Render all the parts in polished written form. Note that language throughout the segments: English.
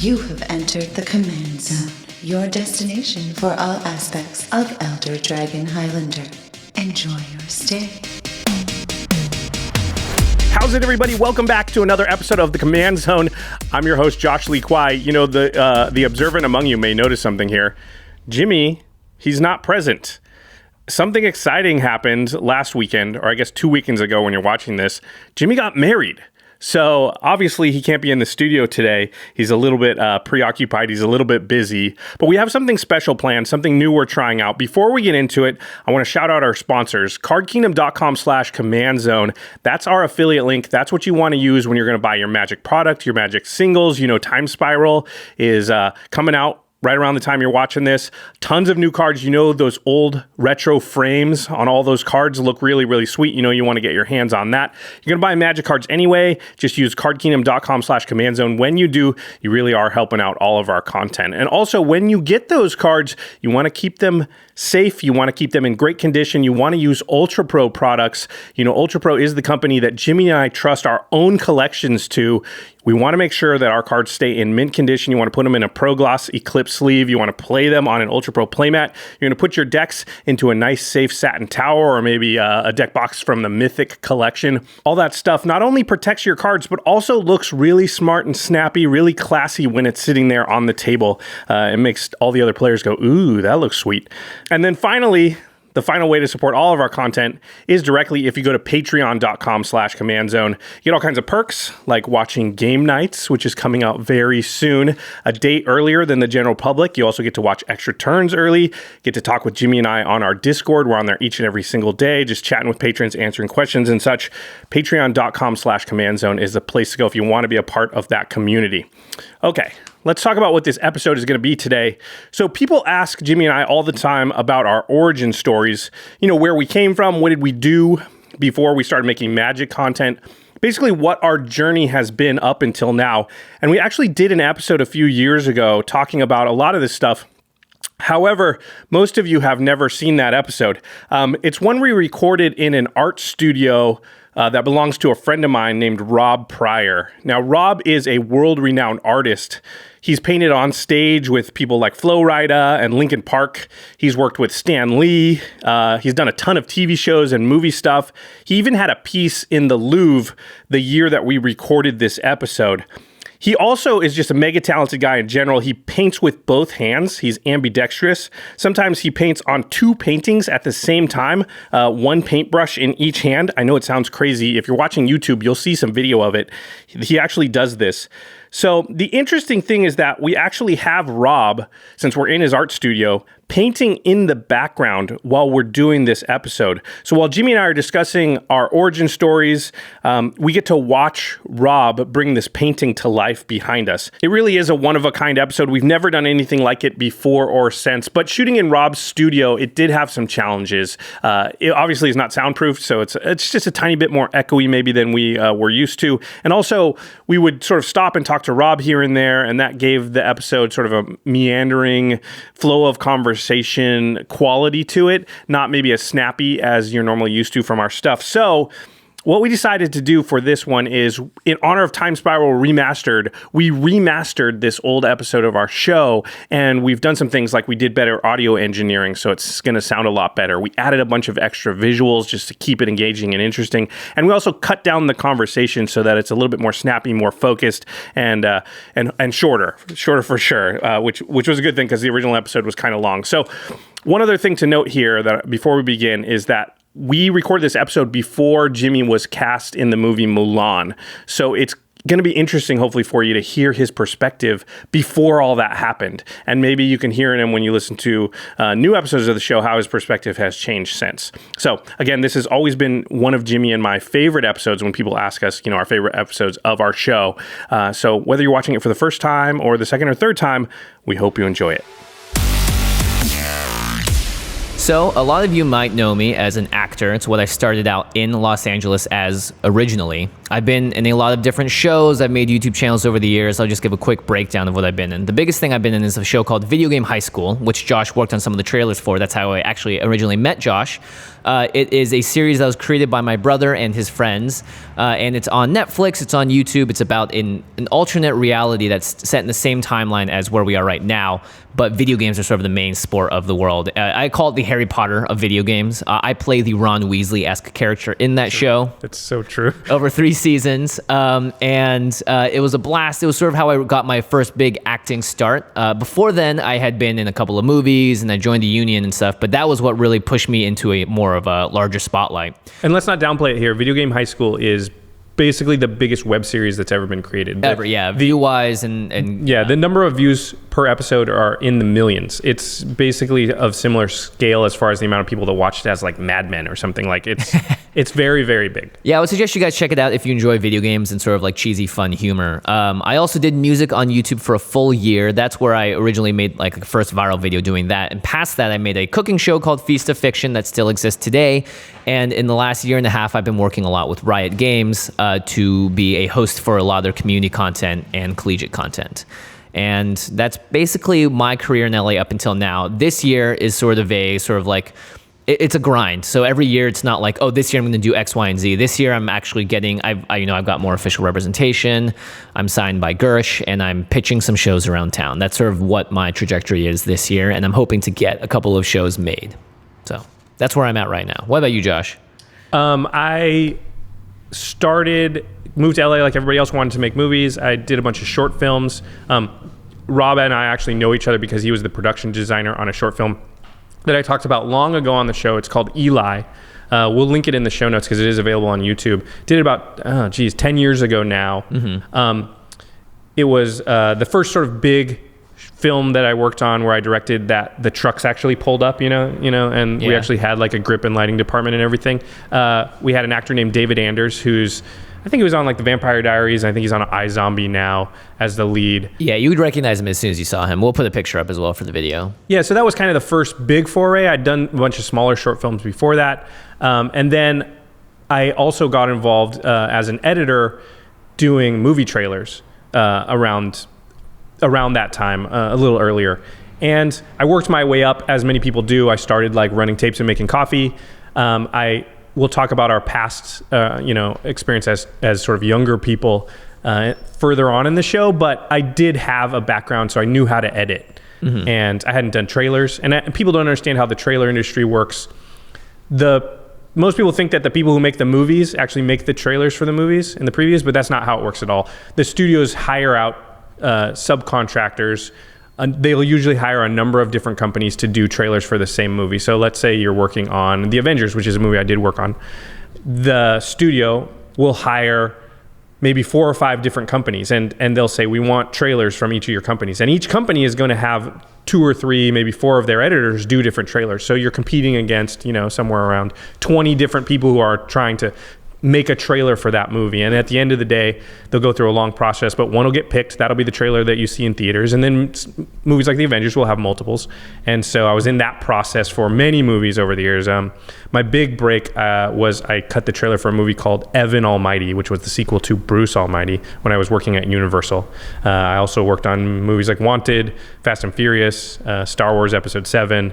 You have entered the Command Zone, your destination for all aspects of Elder Dragon Highlander. Enjoy your stay. How's it, everybody? Welcome back to another episode of the Command Zone. I'm your host, Josh Lee Kwai. You know, the observant among you may notice something here. Jimmy, he's not present. Something exciting happened last weekend, or I guess 2 weekends ago when you're watching this. Jimmy got married. So obviously he can't be in the studio today. He's a little bit preoccupied. He's a little bit busy. But we have something special planned, something new we're trying out. Before we get into it, I want to shout out our sponsors, cardkingdom.com/commandzone. That's our affiliate link. That's what you want to use when you're going to buy your Magic product, your Magic singles. You know, Time Spiral is coming out right around the time you're watching this. Tons of new cards. You know, those old retro frames on all those cards look really, really sweet. You know, you want to get your hands on that. You're going to buy Magic cards anyway. Just use cardkingdom.com/commandzone. When you do, you really are helping out all of our content. And also, when you get those cards, you want to keep them safe. You want to keep them in great condition. You want to use UltraPro products. You know, UltraPro is the company that Jimmy and I trust our own collections to. We want to make sure that our cards stay in mint condition. You want to put them in a Pro Gloss Eclipse sleeve. You want to play them on an UltraPro playmat. You're going to put your decks into a nice, safe satin tower, or maybe a deck box from the Mythic collection. All that stuff not only protects your cards, but also looks really smart and snappy, really classy when it's sitting there on the table. It makes all the other players go, ooh, that looks sweet. And then finally, the final way to support all of our content is directly if you go to patreon.com/commandzone. You get all kinds of perks, like watching game nights, which is coming out very soon, a day earlier than the general public. You also get to watch extra turns early, get to talk with Jimmy and I on our Discord. We're on there each and every single day, just chatting with patrons, answering questions and such. Patreon.com/commandzone is the place to go if you want to be a part of that community. Okay, let's talk about what this episode is going to be today. So people ask Jimmy and I all the time about our origin stories, you know, where we came from, what did we do before we started making Magic content, basically what our journey has been up until now. And we actually did an episode a few years ago talking about a lot of this stuff. However, most of you have never seen that episode. It's one we recorded in an art studio that belongs to a friend of mine named Rob Pryor. Now, Rob is a world-renowned artist. He's painted on stage with people like Flo Rida and Linkin Park. He's worked with Stan Lee. He's done a ton of TV shows and movie stuff. He even had a piece in the Louvre the year that we recorded this episode. He also is just a mega talented guy in general. He paints with both hands. He's ambidextrous. Sometimes he paints on two paintings at the same time, one paintbrush in each hand. I know it sounds crazy. If you're watching YouTube, you'll see some video of it. He actually does this. So the interesting thing is that we actually have Rob, since we're in his art studio, painting in the background while we're doing this episode. So while Jimmy and I are discussing our origin stories, we get to watch Rob bring this painting to life behind us. It really is a one-of-a-kind episode. We've never done anything like it before or since, but shooting in Rob's studio, it did have some challenges. It obviously is not soundproof, so it's just a tiny bit more echoey maybe than we were used to. And also, we would sort of stop and talk to Rob here and there, and that gave the episode sort of a meandering flow of conversation quality to it, not maybe as snappy as you're normally used to from our stuff. So what we decided to do for this one is, in honor of Time Spiral Remastered, we remastered this old episode of our show, and we've done some things like we did better audio engineering, so it's going to sound a lot better. We added a bunch of extra visuals just to keep it engaging and interesting, and we also cut down the conversation so that it's a little bit more snappy, more focused, and shorter for sure, which was a good thing because the original episode was kind of long. So one other thing to note here that before we begin is that we recorded this episode before Jimmy was cast in the movie Mulan. So it's going to be interesting, hopefully, for you to hear his perspective before all that happened. And maybe you can hear in him when you listen to new episodes of the show how his perspective has changed since. So again, this has always been one of Jimmy and my favorite episodes when people ask us, you know, our favorite episodes of our show. So whether you're watching it for the first time or the second or third time, we hope you enjoy it. So a lot of you might know me as an actor. It's what I started out in Los Angeles as originally. I've been in a lot of different shows. I've made YouTube channels over the years. I'll just give a quick breakdown of what I've been in. The biggest thing I've been in is a show called Video Game High School, which Josh worked on some of the trailers for. That's how I actually originally met Josh. It is a series that was created by my brother and his friends, and it's on Netflix, it's on YouTube. It's about an alternate reality that's set in the same timeline as where we are right now, but video games are sort of the main sport of the world. I call it the Harry Potter of video games. I play the Ron Weasley-esque character in that show. That's so true. Over 3 seasons, and it was a blast. It was sort of how I got my first big acting start. Before then, I had been in a couple of movies, and I joined the union and stuff, but that was what really pushed me into a more of a larger spotlight. And let's not downplay it here. Video Game High School is basically the biggest web series that's ever been created. Ever, yeah. View-wise and yeah, the number of views per episode are in the millions. It's basically of similar scale as far as the amount of people that watch it as like Mad Men or something. Like it's very, very big. Yeah, I would suggest you guys check it out if you enjoy video games and sort of like cheesy, fun humor. I also did music on YouTube for a full year. That's where I originally made like the first viral video doing that. And past that, I made a cooking show called Feast of Fiction that still exists today. And in the last year and a half, I've been working a lot with Riot Games to be a host for a lot of their community content and collegiate content. And that's basically my career in LA up until now. This year is sort of like, it's a grind. So every year it's not like, oh, this year I'm going to do X, Y, and Z. This year I'm actually getting, I've got more official representation. I'm signed by Gersh and I'm pitching some shows around town. That's sort of what my trajectory is this year. And I'm hoping to get a couple of shows made. So that's where I'm at right now. What about you, Josh? I moved to LA like everybody else, wanted to make movies. I did a bunch of short films. Rob and I actually know each other because he was the production designer on a short film that I talked about long ago on the show. It's called Eli. We'll link it in the show notes because it is available on YouTube. Did it about, 10 years ago now. Mm-hmm. It was the first sort of big film that I worked on where I directed that the trucks actually pulled up, and we actually had like a grip and lighting department and everything. We had an actor named David Anders I think he was on like the Vampire Diaries. I think he's on iZombie now as the lead. Yeah, you would recognize him as soon as you saw him. We'll put a picture up as well for the video. Yeah, so that was kind of the first big foray. I'd done a bunch of smaller short films before that. And then I also got involved as an editor doing movie trailers around that time, a little earlier. And I worked my way up, as many people do. I started like running tapes and making coffee. We'll talk about our past, experience as sort of younger people further on in the show. But I did have a background, so I knew how to edit. Mm-hmm. And I hadn't done trailers. And people don't understand how the trailer industry works. Most people think that the people who make the movies actually make the trailers for the movies and the previews, but that's not how it works at all. The studios hire out subcontractors. They'll usually hire a number of different companies to do trailers for the same movie. So let's say you're working on The Avengers, which is a movie I did work on. The studio will hire maybe 4 or 5 different companies, and they'll say, we want trailers from each of your companies. And each company is going to have 2 or 3, maybe 4 of their editors do different trailers. So you're competing against, somewhere around 20 different people who are trying to make a trailer for that movie. And at the end of the day, they'll go through a long process, but one will get picked. That'll be the trailer that you see in theaters. And then movies like The Avengers will have multiples. And so I was in that process for many movies over the years. My big break was I cut the trailer for a movie called Evan Almighty, which was the sequel to Bruce Almighty, when I was working at Universal. I also worked on movies like Wanted, Fast and Furious, Star Wars Episode 7.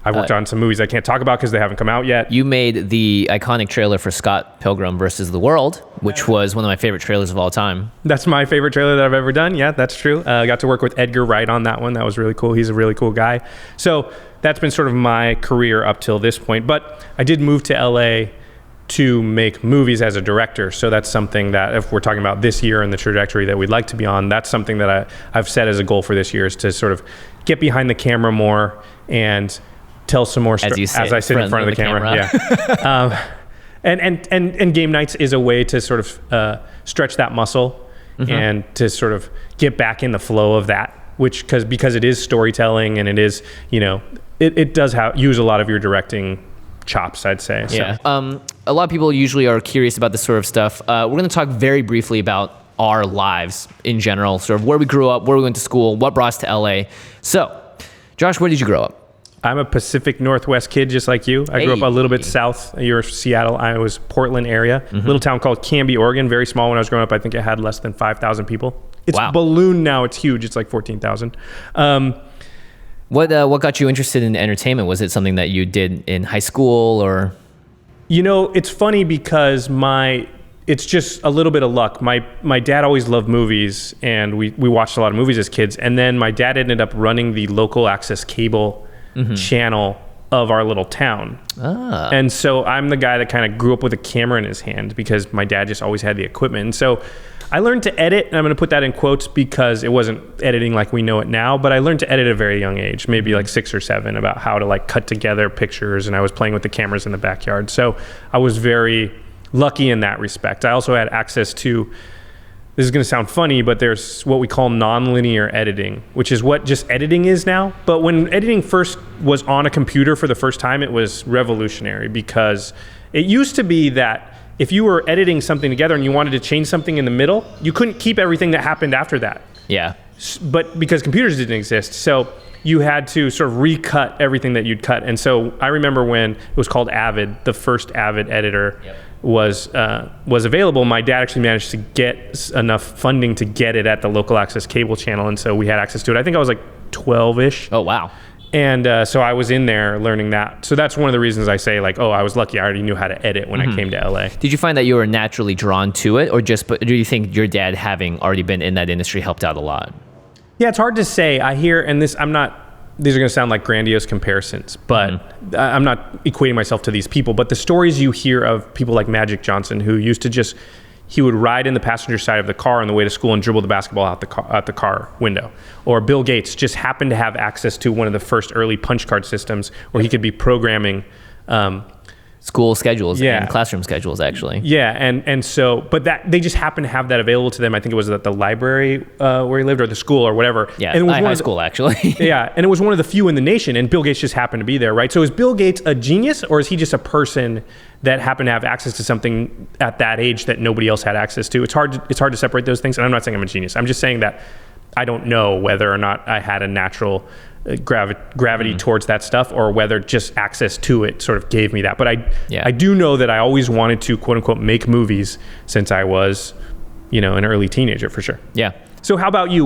I worked on some movies I can't talk about because they haven't come out yet. You made the iconic trailer for Scott Pilgrim versus the World, which was one of my favorite trailers of all time. That's my favorite trailer that I've ever done. Yeah, that's true. I got to work with Edgar Wright on that one. That was really cool. He's a really cool guy. So that's been sort of my career up till this point. But I did move to LA to make movies as a director. So that's something that, if we're talking about this year and the trajectory that we'd like to be on, that's something that I've set as a goal for this year, is to sort of get behind the camera more and tell some more as I sit in front of the camera. Yeah. And game nights is a way to sort of stretch that muscle, mm-hmm. and to sort of get back in the flow of that, because it is storytelling, and it is, it does use a lot of your directing chops, I'd say. Yeah. So. A lot of people usually are curious about this sort of stuff. We're going to talk very briefly about our lives in general, sort of where we grew up, where we went to school, what brought us to LA. So, Josh, where did you grow up? I'm a Pacific Northwest kid, just like you. I grew up a little bit south. You're Seattle. I was Portland area. Little town called Canby, Oregon. Very small when I was growing up. I think it had less than 5,000 people. It's ballooned now. It's huge. It's like 14,000. What got you interested in entertainment? Was it something that you did in high school or? You know, it's funny because it's just a little bit of luck. My dad always loved movies, and we watched a lot of movies as kids. And then my dad ended up running the local access cable channel of our little town. And so I'm the guy that kind of grew up with a camera in his hand because my dad just always had the equipment. And so I learned to edit, and I'm going to put that in quotes because it wasn't editing like we know it now, but I learned to edit at a very young age, maybe like 6 or 7, about how to like cut together pictures, and I was playing with the cameras in the backyard. So I was very lucky in that respect. I also had access to, this is going to sound funny, but there's what we call nonlinear editing, which is what just editing is now. But when editing first was on a computer for the first time, it was revolutionary because it used to be that if you were editing something together and you wanted to change something in the middle, you couldn't keep everything that happened after that. Yeah. But because computers didn't exist, so you had to sort of recut everything that you'd cut. And so I remember when it was called Avid, the first Avid editor was available. My dad actually managed to get enough funding to get it at the local access cable channel, and so we had access to it. I think I was like 12-ish. Oh, wow. And so I was in there learning that. So that's one of the reasons I say like, oh, I was lucky. I already knew how to edit when I came to LA. Did you find that you were naturally drawn to it, or do you think your dad having already been in that industry helped out a lot? Yeah, it's hard to say. I hear, and these are going to sound like grandiose comparisons, but I'm not equating myself to these people. But the stories you hear of people like Magic Johnson, who used to he would ride in the passenger side of the car on the way to school and dribble the basketball out the car window. Or Bill Gates just happened to have access to one of the first early punch card systems where he could be programming school schedules and classroom schedules, actually. Yeah, and so, but that they just happened to have that available to them. I think it was at the library where he lived, or the school, or whatever. Yeah, and it was high school, actually. Yeah, and it was one of the few in the nation, and Bill Gates just happened to be there, right? So is Bill Gates a genius, or is he just a person that happened to have access to something at that age that nobody else had access to? It's hard to separate those things, and I'm not saying I'm a genius. I'm just saying that I don't know whether or not I had a natural gravity towards that stuff, or whether just access to it sort of gave me that. But I do know that I always wanted to, quote unquote, make movies since I was, an early teenager, for sure. Yeah. So how about you?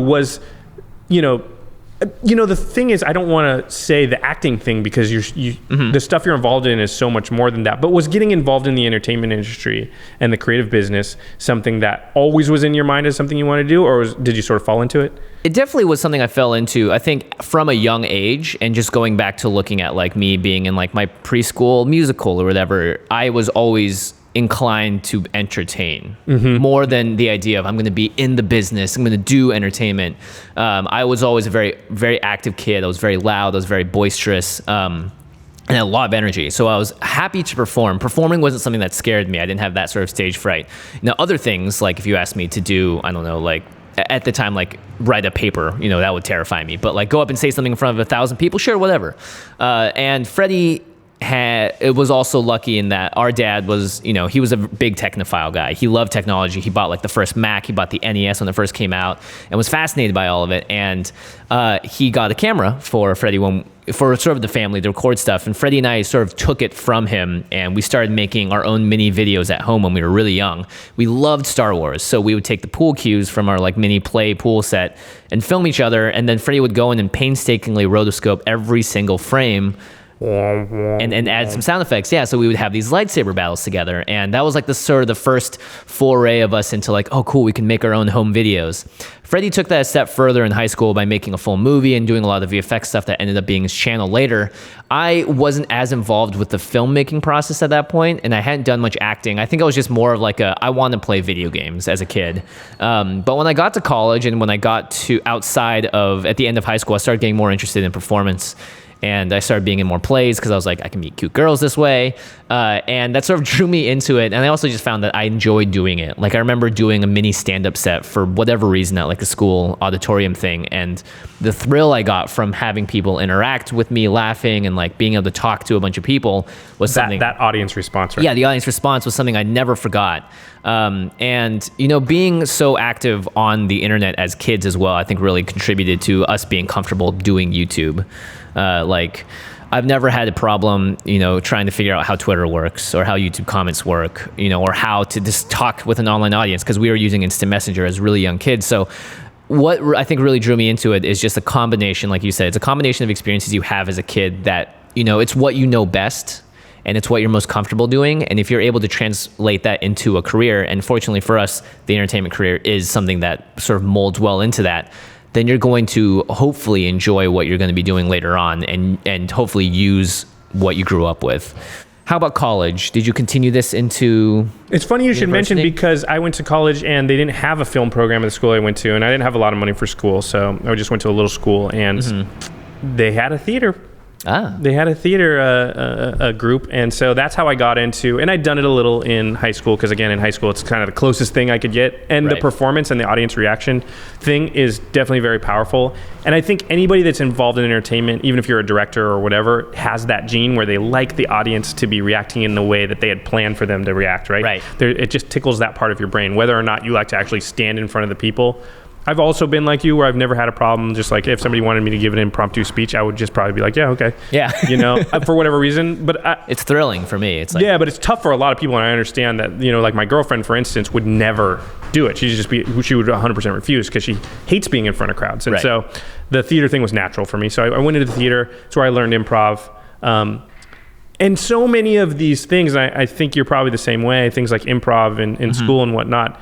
The thing is, I don't want to say the acting thing because the stuff you're involved in is so much more than that. But was getting involved in the entertainment industry and the creative business something that always was in your mind as something you wanted to do, or did you sort of fall into it? It definitely was something I fell into, I think, from a young age, and just going back to looking at like me being in like my preschool musical or whatever, I was always inclined to entertain more than the idea of I'm going to be in the business, I'm going to do entertainment. I was always a very, very active kid. I was very loud. I was very boisterous. And a lot of energy. So I was happy to perform. Performing wasn't something that scared me. I didn't have that sort of stage fright. Now, other things, like if you asked me to do, I don't know, like at the time, like write a paper, that would terrify me. But like go up and say something in front of 1,000 people, sure, whatever. And Freddie it was also lucky in that our dad was, he was a big technophile guy. He loved technology. He bought like the first Mac. He bought the NES when it first came out and was fascinated by all of it. And he got a camera for Freddie for sort of the family to record stuff. And Freddie and I sort of took it from him, and we started making our own mini videos at home when we were really young. We loved Star Wars, so we would take the pool cues from our like mini play pool set and film each other. And then Freddie would go in and painstakingly rotoscope every single frame and add some sound effects. Yeah, so we would have these lightsaber battles together, and that was like the sort of the first foray of us into like, oh cool, we can make our own home videos. Freddie took that a step further in high school by making a full movie and doing a lot of VFX stuff that ended up being his channel later. I wasn't as involved with the filmmaking process at that point, and I hadn't done much acting. I think I was just more of like I wanted to play video games as a kid. But when I got to college and when I got to at the end of high school, I started getting more interested in performance. And I started being in more plays because I was like, I can meet cute girls this way. And that sort of drew me into it. And I also just found that I enjoyed doing it. Like I remember doing a mini stand-up set for whatever reason at like a school auditorium thing. And the thrill I got from having people interact with me, laughing and like being able to talk to a bunch of people was something. That audience response, right? Yeah, the audience response was something I never forgot. And being so active on the internet as kids as well, I think really contributed to us being comfortable doing YouTube. I've never had a problem, trying to figure out how Twitter works or how YouTube comments work, or how to just talk with an online audience, because we were using Instant Messenger as really young kids. So what I think really drew me into it is just a combination, like you said, it's a combination of experiences you have as a kid that, it's what you know best and it's what you're most comfortable doing. And if you're able to translate that into a career, and fortunately for us, the entertainment career is something that sort of molds well into that, then you're going to hopefully enjoy what you're going to be doing later on and hopefully use what you grew up with. How about college? Did you continue this into It's funny you should mention, university? because I went to college and they didn't have a film program at the school I went to, and I didn't have a lot of money for school, so I just went to a little school, and they had a theater. They had a theater a group, and so that's how I got into, and I'd done it a little in high school, because again, in high school, it's kind of the closest thing I could get, and the performance and the audience reaction thing is definitely very powerful. And I think anybody that's involved in entertainment, even if you're a director or whatever, has that gene where they like the audience to be reacting in the way that they had planned for them to react, right? It just tickles that part of your brain, whether or not you like to actually stand in front of the people. I've also been like you, where I've never had a problem. Just like if somebody wanted me to give an impromptu speech, I would just probably be like, yeah, okay. Yeah. For whatever reason. But it's thrilling for me. It's like, yeah, but it's tough for a lot of people. And I understand that, like my girlfriend, for instance, would never do it. She would 100% refuse because she hates being in front of crowds. And so the theater thing was natural for me. So I went into the theater. It's where I learned improv. And so many of these things, I think you're probably the same way, things like improv in school and whatnot,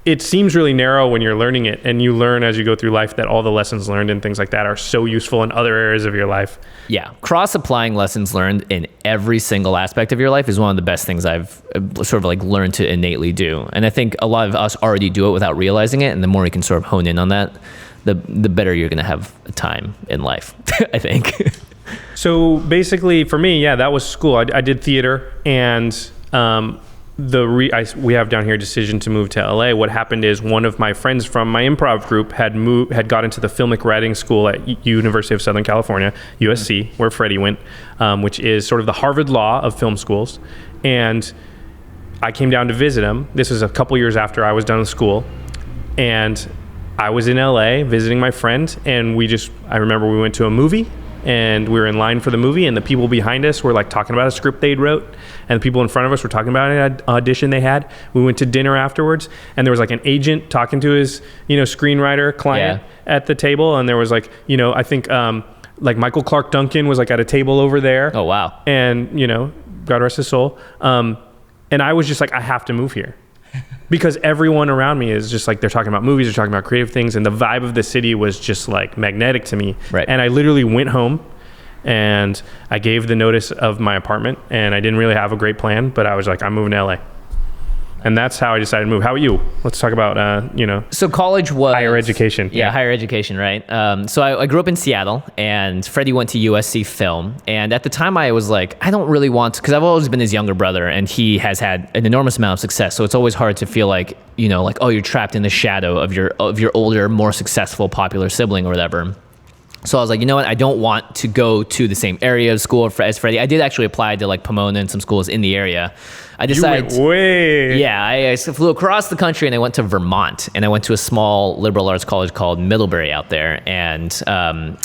it seems really narrow when you're learning it, and you learn as you go through life that all the lessons learned and things like that are so useful in other areas of your life. Yeah. Cross-applying lessons learned in every single aspect of your life is one of the best things I've sort of like learned to innately do. And I think a lot of us already do it without realizing it. And the more you can sort of hone in on that, the better you're going to have a time in life, I think. So basically for me, that was school. I did theater, and we have down here decision to move to LA. What happened is one of my friends from my improv group had got into the filmic writing school at University of Southern California, USC, where Freddie went, which is sort of the Harvard Law of film schools. And I came down to visit him. This was a couple years after I was done with school, and I was in LA visiting my friend, and I remember we went to a movie, and we were in line for the movie, and the people behind us were like talking about a script they'd wrote, and the people in front of us were talking about an audition they had. We went to dinner afterwards, and there was like an agent talking to his screenwriter client at the table, and there was like I think like Michael Clark Duncan was like at a table over there. Oh wow. And God rest his soul. And I was just like, I have to move here. Because everyone around me is just like, they're talking about movies, they're talking about creative things, and the vibe of the city was just like magnetic to me. Right. And I literally went home and I gave the notice of my apartment, and I didn't really have a great plan, but I was like, I'm moving to LA. And that's how I decided to move. How about you? Let's talk about, So college was... higher education. Yeah, higher education, right? So I grew up in Seattle, and Freddie went to USC Film. And at the time, I was like, I don't really want to... Because I've always been his younger brother, and he has had an enormous amount of success. So it's always hard to feel like, oh, you're trapped in the shadow of your older, more successful, popular sibling or whatever. So I was like, you know what? I don't want to go to the same area of school as Freddie. I did actually apply to like Pomona and some schools in the area. I decided... You went way... Yeah, I flew across the country, and I went to Vermont, and I went to a small liberal arts college called Middlebury out there. And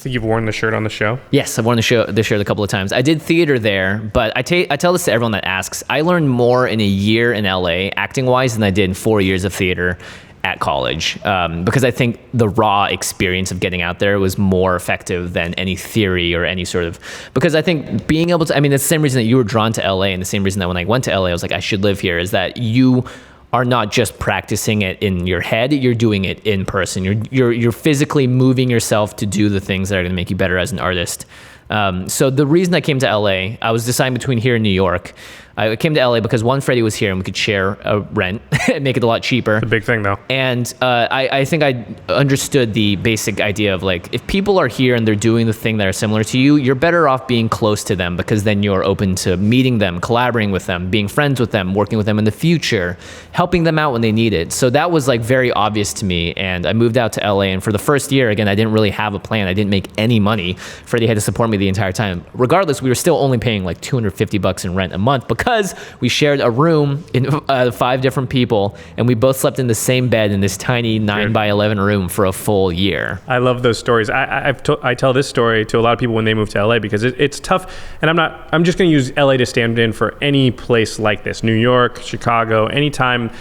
you've worn the shirt on the show? Yes, I've worn the shirt a couple of times. I did theater there, but I tell this to everyone that asks. I learned more in a year in LA, acting-wise, than I did in 4 years of theater at college, because I think the raw experience of getting out there was more effective than any theory or any sort of, because I think being able to, it's the same reason that you were drawn to LA, and the same reason that when I went to LA, I was like, I should live here, is that you are not just practicing it in your head, you're doing it in person. You're physically moving yourself to do the things that are going to make you better as an artist. So the reason I came to LA, I was deciding between here and New York. I came to LA because one, Freddie was here and we could share a rent and make it a lot cheaper. It's a big thing though. And I think I understood the basic idea of like, if people are here and they're doing the thing that are similar to you, you're better off being close to them, because then you're open to meeting them, collaborating with them, being friends with them, working with them in the future, helping them out when they need it. So that was like very obvious to me. And I moved out to LA, and for the first year, again, I didn't really have a plan. I didn't make any money. Freddie had to support me the entire time. Regardless, we were still only paying like $250 in rent a month, because because we shared a room in 5 different people, and we both slept in the same bed in this tiny 9x11 room for a full year. I love those stories. I tell this story to a lot of people when they move to LA because it's tough. And I'm just going to use LA to stand in for any place like this. New York, Chicago, anytime.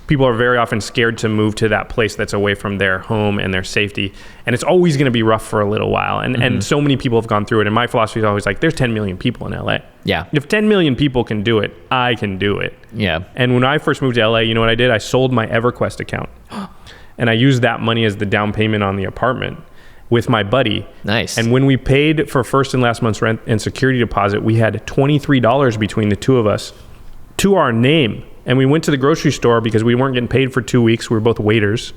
People are very often scared to move to that place that's away from their home and their safety. And it's always going to be rough for a little while. And so many people have gone through it. And my philosophy is always like, there's 10 million people in LA. Yeah. If 10 million people can do it, I can do it. Yeah. And when I first moved to LA, you know what I did? I sold my EverQuest account. And I used that money as the down payment on the apartment with my buddy. Nice. And when we paid for first and last month's rent and security deposit, we had $23 between the two of us to our name. And we went to the grocery store because we weren't getting paid for 2 weeks. We were both waiters.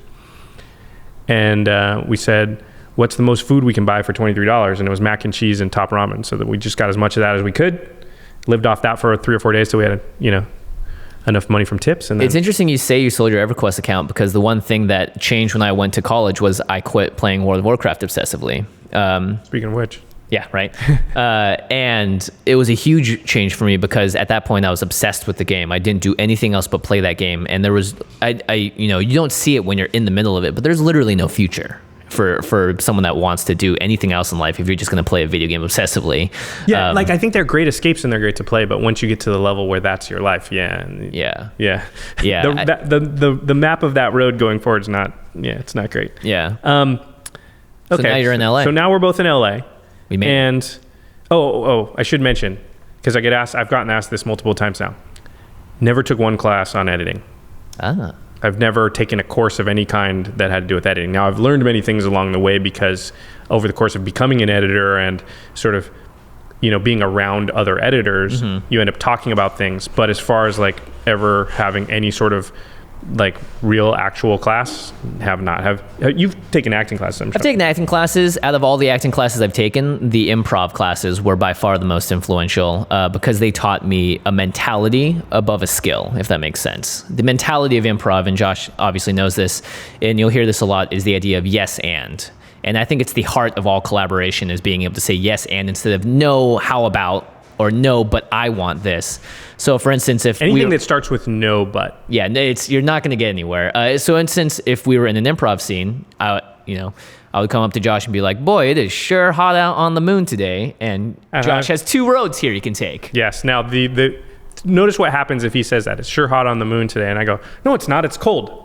And we said, what's the most food we can buy for $23? And it was mac and cheese and top ramen. So that we just got as much of that as we could. Lived off that for 3 or 4 days till we had, enough money from tips. And then, it's interesting you say you sold your EverQuest account, because the one thing that changed when I went to college was I quit playing World of Warcraft obsessively. Speaking of which. Yeah, right. And it was a huge change for me because at that point I was obsessed with the game. I didn't do anything else but play that game. And there was, you don't see it when you're in the middle of it, but there's literally no future for someone that wants to do anything else in life if you're just going to play a video game obsessively. Yeah, I think they're great escapes and they're great to play, but once you get to the level where that's your life, Yeah. The map of that road going forward is not, it's not great. Yeah. Okay. So now you're in LA. So now we're both in LA. We made and I should mention, because I've gotten asked this multiple times now. Never took one class on editing. I've never taken a course of any kind that had to do with editing. Now, I've learned many things along the way because over the course of becoming an editor and sort of, being around other editors, you end up talking about things. But as far as ever having any sort of real actual class, you've taken acting classes? I'm sure. I've taken acting classes. Out of all the acting classes I've taken, the improv classes were by far the most influential because they taught me a mentality above a skill, if that makes sense. The mentality of improv, and Josh obviously knows this, and you'll hear this a lot, is the idea of yes and. And I think it's the heart of all collaboration, is being able to say yes and instead of no, how about, or no, but I want this. So for instance, if anything that starts with no, but. Yeah, you're not going to get anywhere. So instance, if we were in an improv scene, I would come up to Josh and be like, boy, it is sure hot out on the moon today. And Josh has 2 roads here you can take. Yes. Now, notice what happens if he says that. It's sure hot on the moon today. And I go, no, it's not. It's cold.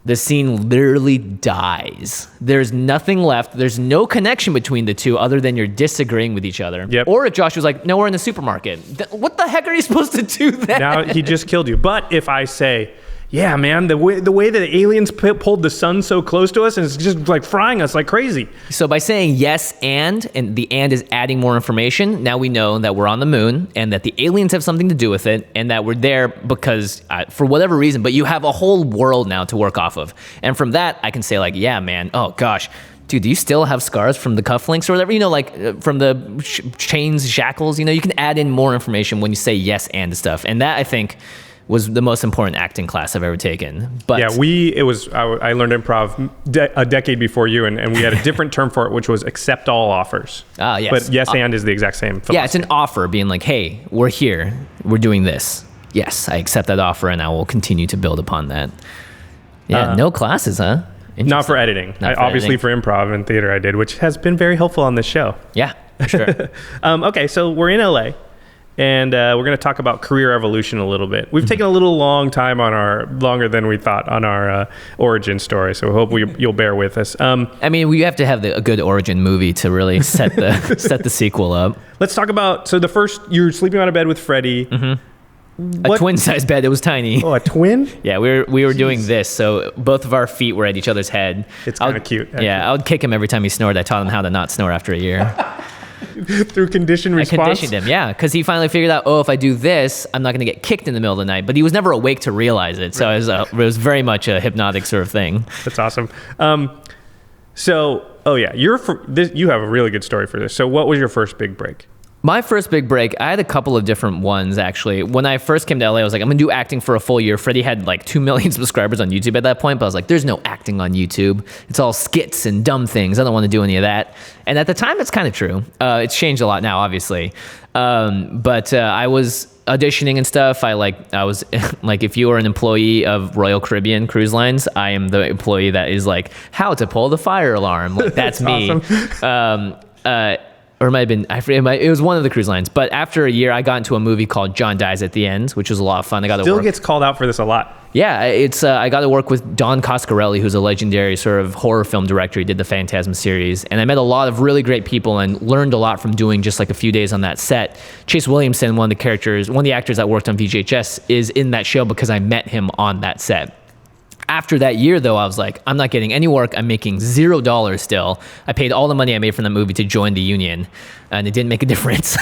The scene literally dies. There's nothing left. There's no connection between the two other than you're disagreeing with each other. Yep. Or if Josh was like, no, we're in the supermarket. What the heck are you supposed to do then? Now he just killed you. But if I say, yeah, man, the way that the aliens pulled the sun so close to us and it's just frying us like crazy. So by saying yes and the and is adding more information, now we know that we're on the moon and that the aliens have something to do with it and that we're there because for whatever reason, but you have a whole world now to work off of. And from that, I can say yeah, man, oh gosh, dude, do you still have scars from the cufflinks or whatever, from the chains, shackles, you can add in more information when you say yes and stuff. And that, I think, was the most important acting class I've ever taken. But yeah, I learned improv a decade before you, and we had a different term for it, which was accept all offers. Yes. But yes and is the exact same philosophy. Yeah, it's an offer being like, hey, we're here, we're doing this. Yes, I accept that offer and I will continue to build upon that. Yeah, no classes, huh? Not for editing. Obviously for improv and theater I did, which has been very helpful on this show. Yeah, for sure. Okay, so we're in LA. And we're going to talk about career evolution a little bit. We've taken a little longer than we thought on our origin story. So we hope you'll bear with us. We have to have a good origin movie to really set the sequel up. Let's talk about, so the first, you're sleeping on a bed with Freddie. A twin-size bed. It was tiny. Oh, a twin? Yeah, we were doing this. So both of our feet were at each other's head. It's kind of cute. Actually. Yeah, I would kick him every time he snored. I taught him how to not snore after a year. Through conditioned response? I conditioned him, yeah, because he finally figured out, if I do this, I'm not going to get kicked in the middle of the night. But he was never awake to realize it, so it was very much a hypnotic sort of thing. That's awesome. You have a really good story for this. So what was your first big break? My first big break, I had a couple of different ones, actually. When I first came to LA, I was like, I'm going to do acting for a full year. Freddie had like 2 million subscribers on YouTube at that point, but I was like, there's no acting on YouTube. It's all skits and dumb things. I don't want to do any of that. And at the time, it's kind of true. It's changed a lot now, obviously. But I was auditioning and stuff. I was like, if you are an employee of Royal Caribbean Cruise Lines, I am the employee that is like, how to pull the fire alarm. Like, that's me. Awesome. Or it might have been, I forget, it was one of the cruise lines. But after a year, I got into a movie called John Dies at the End, which was a lot of fun. I got to Still work. gets called out for this a lot. Yeah, it's I got to work with Don Coscarelli, who's a legendary sort of horror film director. He did the Phantasm series. And I met a lot of really great people and learned a lot from doing just like a few days on that set. Chase Williamson, one of the actors that worked on VHS, is in that show because I met him on that set. After that year, though, I was like, I'm not getting any work. I'm making $0 still. I paid all the money I made from the movie to join the union, and it didn't make a difference.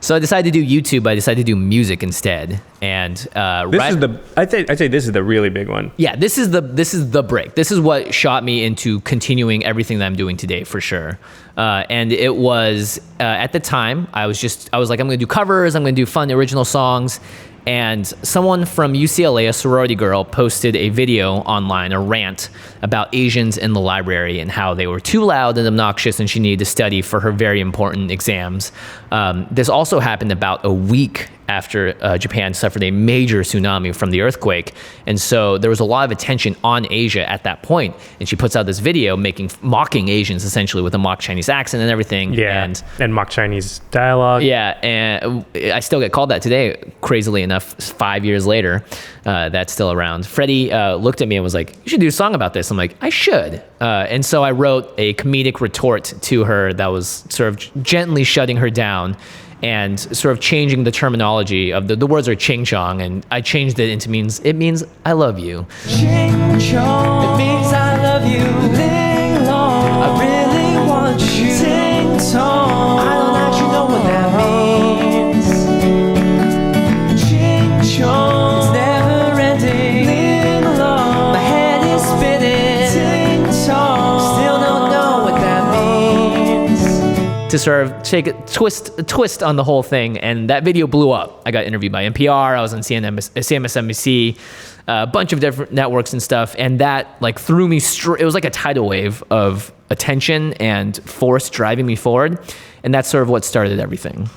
So I decided to do YouTube. I decided to do music instead. And I'd say this is the really big one. Yeah, this is the break. This is what shot me into continuing everything that I'm doing today, for sure. And it was at the time I was like, I'm going to do covers. I'm going to do fun original songs. And someone from UCLA, a sorority girl, posted a video online, a rant about Asians in the library and how they were too loud and obnoxious and she needed to study for her very important exams. This also happened about a week after Japan suffered a major tsunami from the earthquake. And so there was a lot of attention on Asia at that point. And she puts out this video mocking Asians essentially with a mock Chinese accent and everything. Yeah, and mock Chinese dialogue. Yeah, and I still get called that today, crazily enough, 5 years later. That's still around. Freddie looked at me and was like, you should do a song about this. I'm like, I should. And so I wrote a comedic retort to her that was sort of gently shutting her down and sort of changing the terminology of the words are ching chong, and I changed it into it means I love you. Ching chong, it means I love you. Ling long, I really want you. Ting tong, I don't actually know what that means. Ching chong, it's never ending. Ling long, my head is spinning. Ting tong, still don't know what that means. To sort of take a twist on the whole thing, and that video blew up. I got interviewed by NPR, I was on CMSNBC, a bunch of different networks and stuff, and that like threw me it was like a tidal wave of attention and force driving me forward, and that's sort of what started everything.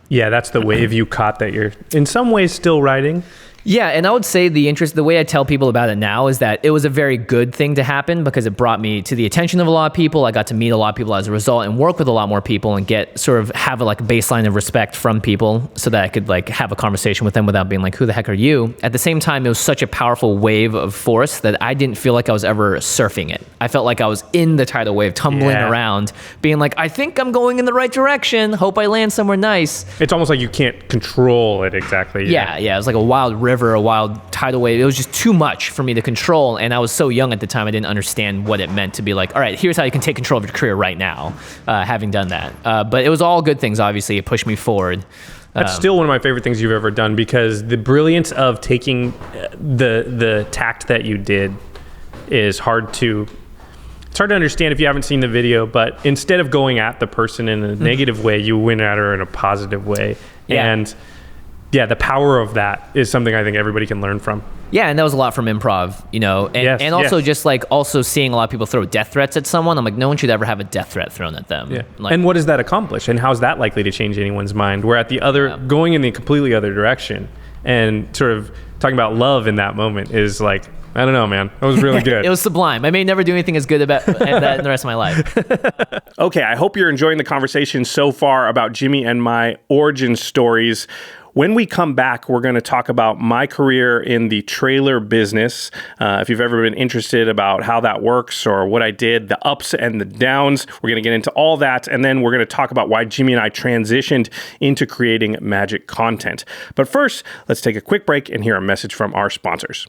Yeah, that's the wave you caught that you're in some ways still riding. Yeah, and I would say the way I tell people about it now is that it was a very good thing to happen because it brought me to the attention of a lot of people. I got to meet a lot of people as a result and work with a lot more people and have a baseline of respect from people so that I could like have a conversation with them without being like, who the heck are you? At the same time, it was such a powerful wave of force that I didn't feel like I was ever surfing it. I felt like I was in the tidal wave, tumbling around, being like, I think I'm going in the right direction. Hope I land somewhere nice. It's almost like you can't control it exactly. Yeah, it was like a wild river, a wild tidal wave. It was just too much for me to control, and I was so young at the time I didn't understand what it meant to be like, all right, here's how you can take control of your career right now, having done that. But it was all good things, obviously. It pushed me forward. That's still one of my favorite things you've ever done, because the brilliance of taking the tact that you did is hard to understand if you haven't seen the video, but instead of going at the person in a negative way, you went at her in a positive way. Yeah. And yeah, the power of that is something I think everybody can learn from. Yeah, and that was a lot from improv, and also just also seeing a lot of people throw death threats at someone. I'm like, no one should ever have a death threat thrown at them. Yeah. And what does that accomplish? And how's that likely to change anyone's mind? Where at the other, going in the completely other direction and sort of talking about love in that moment is like, I don't know, man. That was really good. It was sublime. I may never do anything as good about that in the rest of my life. Okay, I hope you're enjoying the conversation so far about Jimmy and my origin stories. When we come back, we're going to talk about my career in the trailer business. If you've ever been interested about how that works or what I did, the ups and the downs, we're going to get into all that. And then we're going to talk about why Jimmy and I transitioned into creating magic content. But first, let's take a quick break and hear a message from our sponsors.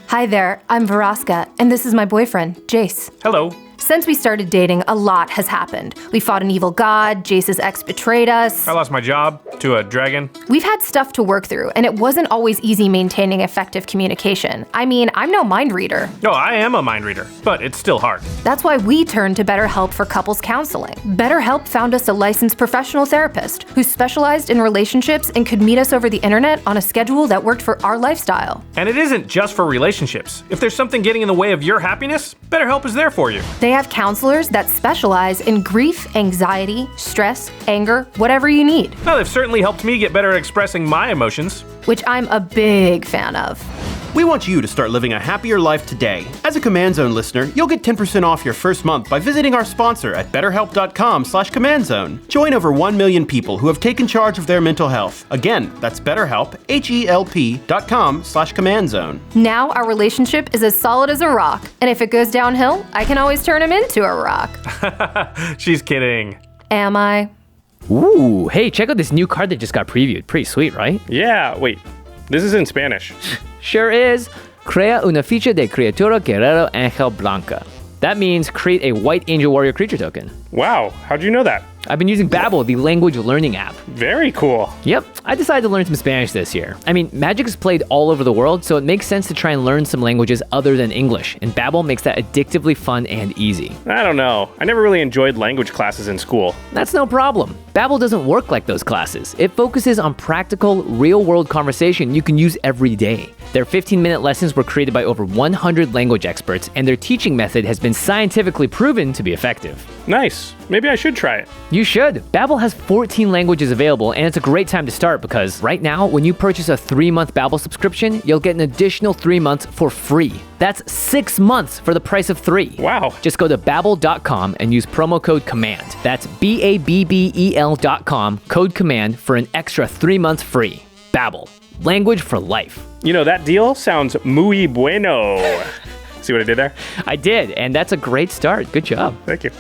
Hi there, I'm Veraska, and this is my boyfriend, Jace. Hello. Since we started dating, a lot has happened. We fought an evil god, Jace's ex betrayed us. I lost my job to a dragon. We've had stuff to work through, and it wasn't always easy maintaining effective communication. I mean, I'm no mind reader. No, I am a mind reader, but it's still hard. That's why we turned to BetterHelp for couples counseling. BetterHelp found us a licensed professional therapist who specialized in relationships and could meet us over the internet on a schedule that worked for our lifestyle. And it isn't just for relationships. If there's something getting in the way of your happiness, BetterHelp is there for you. They have counselors that specialize in grief, anxiety, stress, anger, whatever you need, Well, they've certainly helped me get better at expressing my emotions. which I'm a big fan of. We want you to start living a happier life today. As a Command Zone listener, you'll get 10% off your first month by visiting our sponsor at betterhelp.com/commandzone. Join over 1 million people who have taken charge of their mental health. Again, that's BetterHelp, HELP.com/commandzone. Now our relationship is as solid as a rock, and if it goes downhill, I can always turn him into a rock. She's kidding. Am I? Ooh, hey, check out this new card that just got previewed. Pretty sweet, right? Yeah, wait. This is in Spanish. Sure is. Crea una ficha de criatura guerrero angel blanca. That means create a white angel warrior creature token. Wow, how'd you know that? I've been using BABBEL, the language learning app. Very cool. Yep, I decided to learn some Spanish this year. I mean, Magic is played all over the world, so it makes sense to try and learn some languages other than English, and BABBEL makes that addictively fun and easy. I don't know. I never really enjoyed language classes in school. That's no problem. BABBEL doesn't work like those classes. It focuses on practical, real-world conversation you can use every day. Their 15-minute lessons were created by over 100 language experts, and their teaching method has been scientifically proven to be effective. Nice. Maybe I should try it. You should. BABBEL has 14 languages available, and it's a great time to start because right now, when you purchase a 3-month BABBEL subscription, you'll get an additional 3 months for free. That's 6 months for the price of 3. Wow. Just go to babbel.com and use promo code COMMAND. That's BABBEL.com, code COMMAND for an extra 3 months free. BABBEL. Language for life. You know, that deal sounds muy bueno. See what I did there? I did, and that's a great start. Good job. Thank you.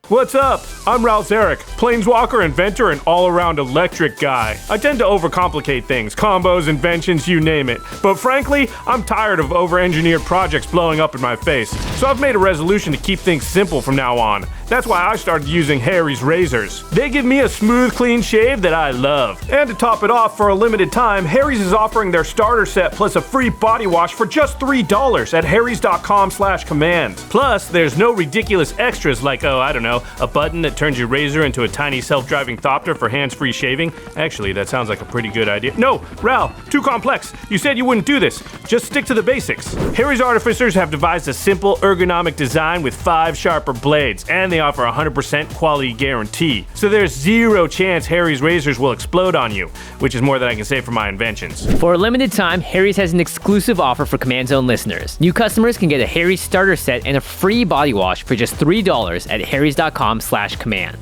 What's up? I'm Ralph Zarek, planeswalker, inventor, and all-around electric guy. I tend to overcomplicate things, combos, inventions, you name it. But frankly, I'm tired of over-engineered projects blowing up in my face. So I've made a resolution to keep things simple from now on. That's why I started using Harry's razors. They give me a smooth, clean shave that I love. And to top it off, for a limited time, Harry's is offering their starter set plus a free body wash for just $3 at harrys.com/command. Plus, there's no ridiculous extras like, a button that turns your razor into a tiny self-driving thopter for hands-free shaving. Actually, that sounds like a pretty good idea. No, Ral, too complex. You said you wouldn't do this. Just stick to the basics. Harry's Artificers have devised a simple ergonomic design with 5 sharper blades, and they offer a 100% quality guarantee. So there's zero chance Harry's razors will explode on you, which is more than I can say for my inventions. For a limited time, Harry's has an exclusive offer for Command Zone listeners. New customers can get a Harry's starter set and a free body wash for just $3 at harrys.com/command.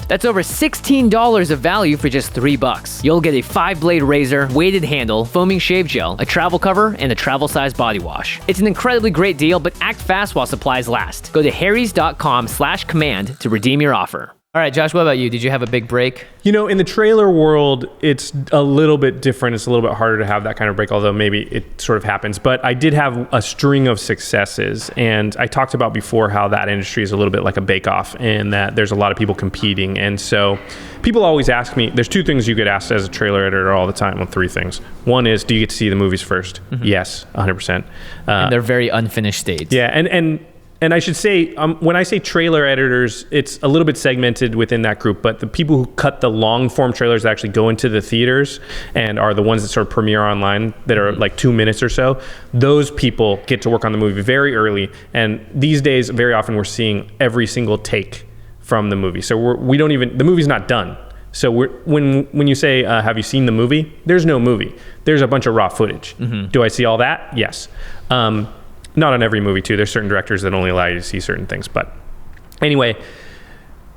That's over $16 of value for just $3. You'll get a 5-blade razor, weighted handle, foaming shave gel, a travel cover, and a travel-size body wash. It's an incredibly great deal, but act fast while supplies last. Go to harrys.com/command to redeem your offer. All right, Josh, what about you? Did you have a big break? You know, in the trailer world, it's a little bit different. It's a little bit harder to have that kind of break, although maybe it sort of happens. But I did have a string of successes, and I talked about before how that industry is a little bit like a bake-off and that there's a lot of people competing. And so people always ask me, there's 2 things you get asked as a trailer editor all the time, well, 3 things. One is, do you get to see the movies first? Mm-hmm. Yes, 100%. And they're very unfinished states. Yeah, and I should say, when I say trailer editors, it's a little bit segmented within that group, but the people who cut the long form trailers that actually go into the theaters and are the ones that sort of premiere online that are like 2 minutes or so, those people get to work on the movie very early. And these days, very often we're seeing every single take from the movie. So the movie's not done. So when you say, have you seen the movie? There's no movie. There's a bunch of raw footage. Mm-hmm. Do I see all that? Yes. Not on every movie, too. There's certain directors that only allow you to see certain things. But anyway,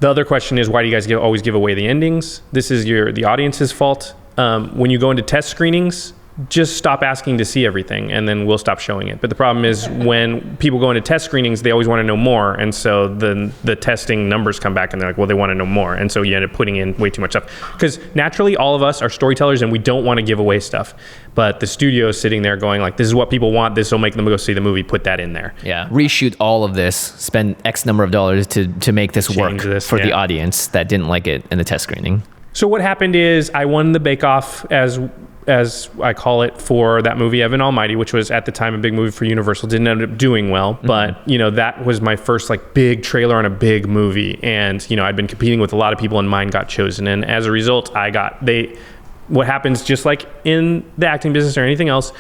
the other question is, why do you guys always give away the endings? This is the audience's fault. When you go into test screenings, just stop asking to see everything and then we'll stop showing it. But the problem is when people go into test screenings, they always want to know more. And so the testing numbers come back and they're like, well, they want to know more. And so you end up putting in way too much stuff. Because naturally, all of us are storytellers and we don't want to give away stuff. But the studio is sitting there going like, this is what people want. This will make them go see the movie. Put that in there. Yeah. Reshoot all of this. Spend X number of dollars to make this work for the audience that didn't like it in the test screening. So what happened is I won the Bake Off as I call it for that movie Evan Almighty, which was at the time a big movie for Universal. Didn't end up doing well, but you know, that was my first like big trailer on a big movie. And you know, I'd been competing with a lot of people and mine got chosen. And as a result, what happens just like in the acting business or anything else,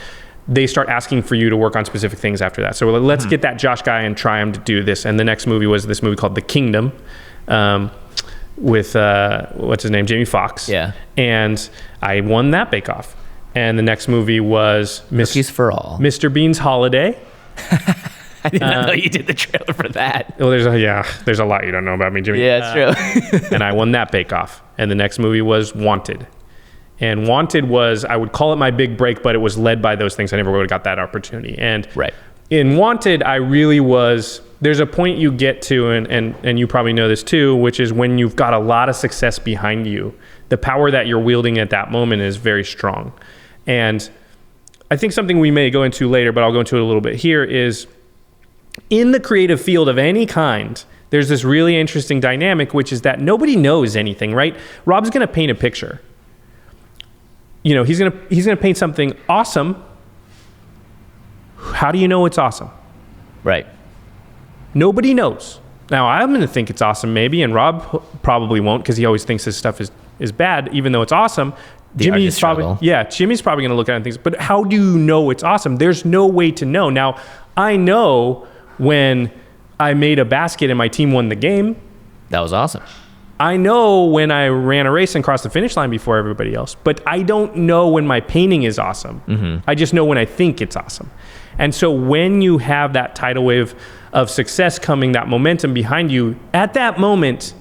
they start asking for you to work on specific things after that. So we're like, let's get that Josh guy and try him to do this. And the next movie was this movie called The Kingdom, with what's his name, Jamie Foxx. Yeah. And I won that Bake Off. And the next movie was Cookies for All. Mr. Bean's Holiday. I did not know you did the trailer for that. Well, there's a lot you don't know about me, Jimmy. Yeah, it's true. And I won that Bake Off. And the next movie was Wanted. And Wanted was, I would call it my big break, but it was led by those things. I never would have got that opportunity. And in Wanted, I really was, there's a point you get to, and you probably know this too, which is when you've got a lot of success behind you, the power that you're wielding at that moment is very strong. And I think something we may go into later, but I'll go into it a little bit here, is in the creative field of any kind, there's this really interesting dynamic, which is that nobody knows anything, right? Rob's gonna paint a picture. You know, he's gonna paint something awesome. How do you know it's awesome? Right. Nobody knows. Now, I'm going to think it's awesome maybe, and Rob probably won't because he always thinks his stuff is bad, even though it's awesome. Jimmy's probably going to look at it and think, but how do you know it's awesome? There's no way to know. Now, I know when I made a basket and my team won the game. That was awesome. I know when I ran a race and crossed the finish line before everybody else, but I don't know when my painting is awesome. I just know when I think it's awesome. And so when you have that tidal wave of success coming, that momentum behind you, at that moment,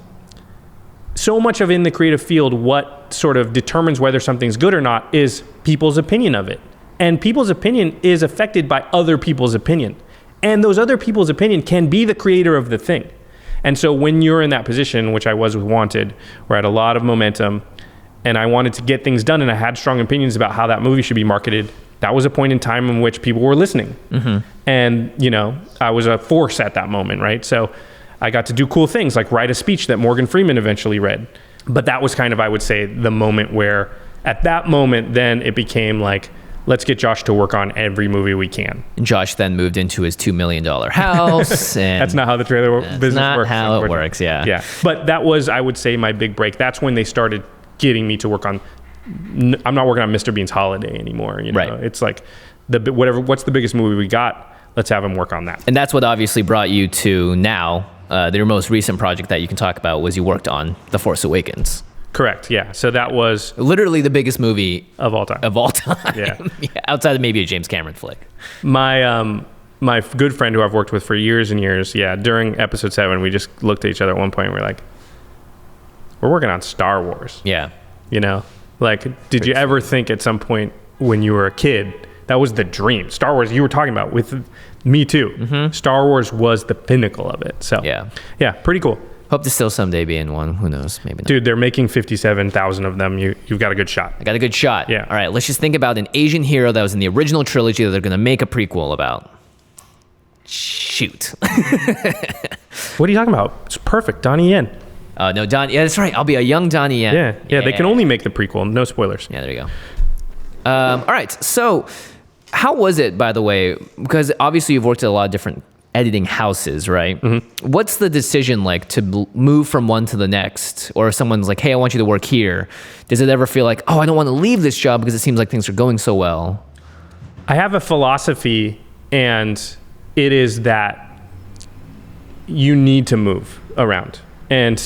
so much of in the creative field, what sort of determines whether something's good or not is people's opinion of it. And people's opinion is affected by other people's opinion. And those other people's opinion can be the creator of the thing. And so when you're in that position, which I was with Wanted, where I had a lot of momentum and I wanted to get things done and I had strong opinions about how that movie should be marketed, that was a point in time in which people were listening. And, you know, I was a force at that moment, right? So I got to do cool things like write a speech that Morgan Freeman eventually read. But that was kind of, I would say, the moment where at that moment, then it became like, let's get Josh to work on every movie we can. And Josh then moved into his $2 million house. And that's not how the trailer business not works. How it works, yeah. Yeah, but that was, I would say, my big break. That's when they started getting me to work on. I'm not working on Mr. Bean's Holiday anymore. You know? Right. It's like what's the biggest movie we got? Let's have him work on that. And that's what obviously brought you to now. Your most recent project that you can talk about was you worked on The Force Awakens. Correct. Yeah. So that was literally the biggest movie of all time. Yeah. Outside of maybe a James Cameron flick. My good friend who I've worked with for years and years. Yeah. During episode 7, we just looked at each other at one point and we're like, we're working on Star Wars. Yeah. You know, like, did you ever think at some point when you were a kid, that was the dream? Star Wars, you were talking about with me too. Star Wars was the pinnacle of it. So yeah, pretty cool. Hope to still someday be in one. Who knows? Maybe not. Dude, they're making 57,000 of them. You've got a good shot. I got a good shot. Yeah. All right, let's just think about an Asian hero that was in the original trilogy that they're going to make a prequel about. Shoot. What are you talking about? It's perfect. Donnie Yen. No, yeah, that's right. I'll be a young Donnie Yen. Yeah. They can only make the prequel. No spoilers. Yeah, there you go. All right, so how was it, by the way? Because obviously you've worked at a lot of different editing houses, right? What's the decision like to move from one to the next? Or if someone's like, hey, I want you to work here. Does it ever feel like, oh, I don't want to leave this job because it seems like things are going so well? I have a philosophy, and it is that you need to move around. And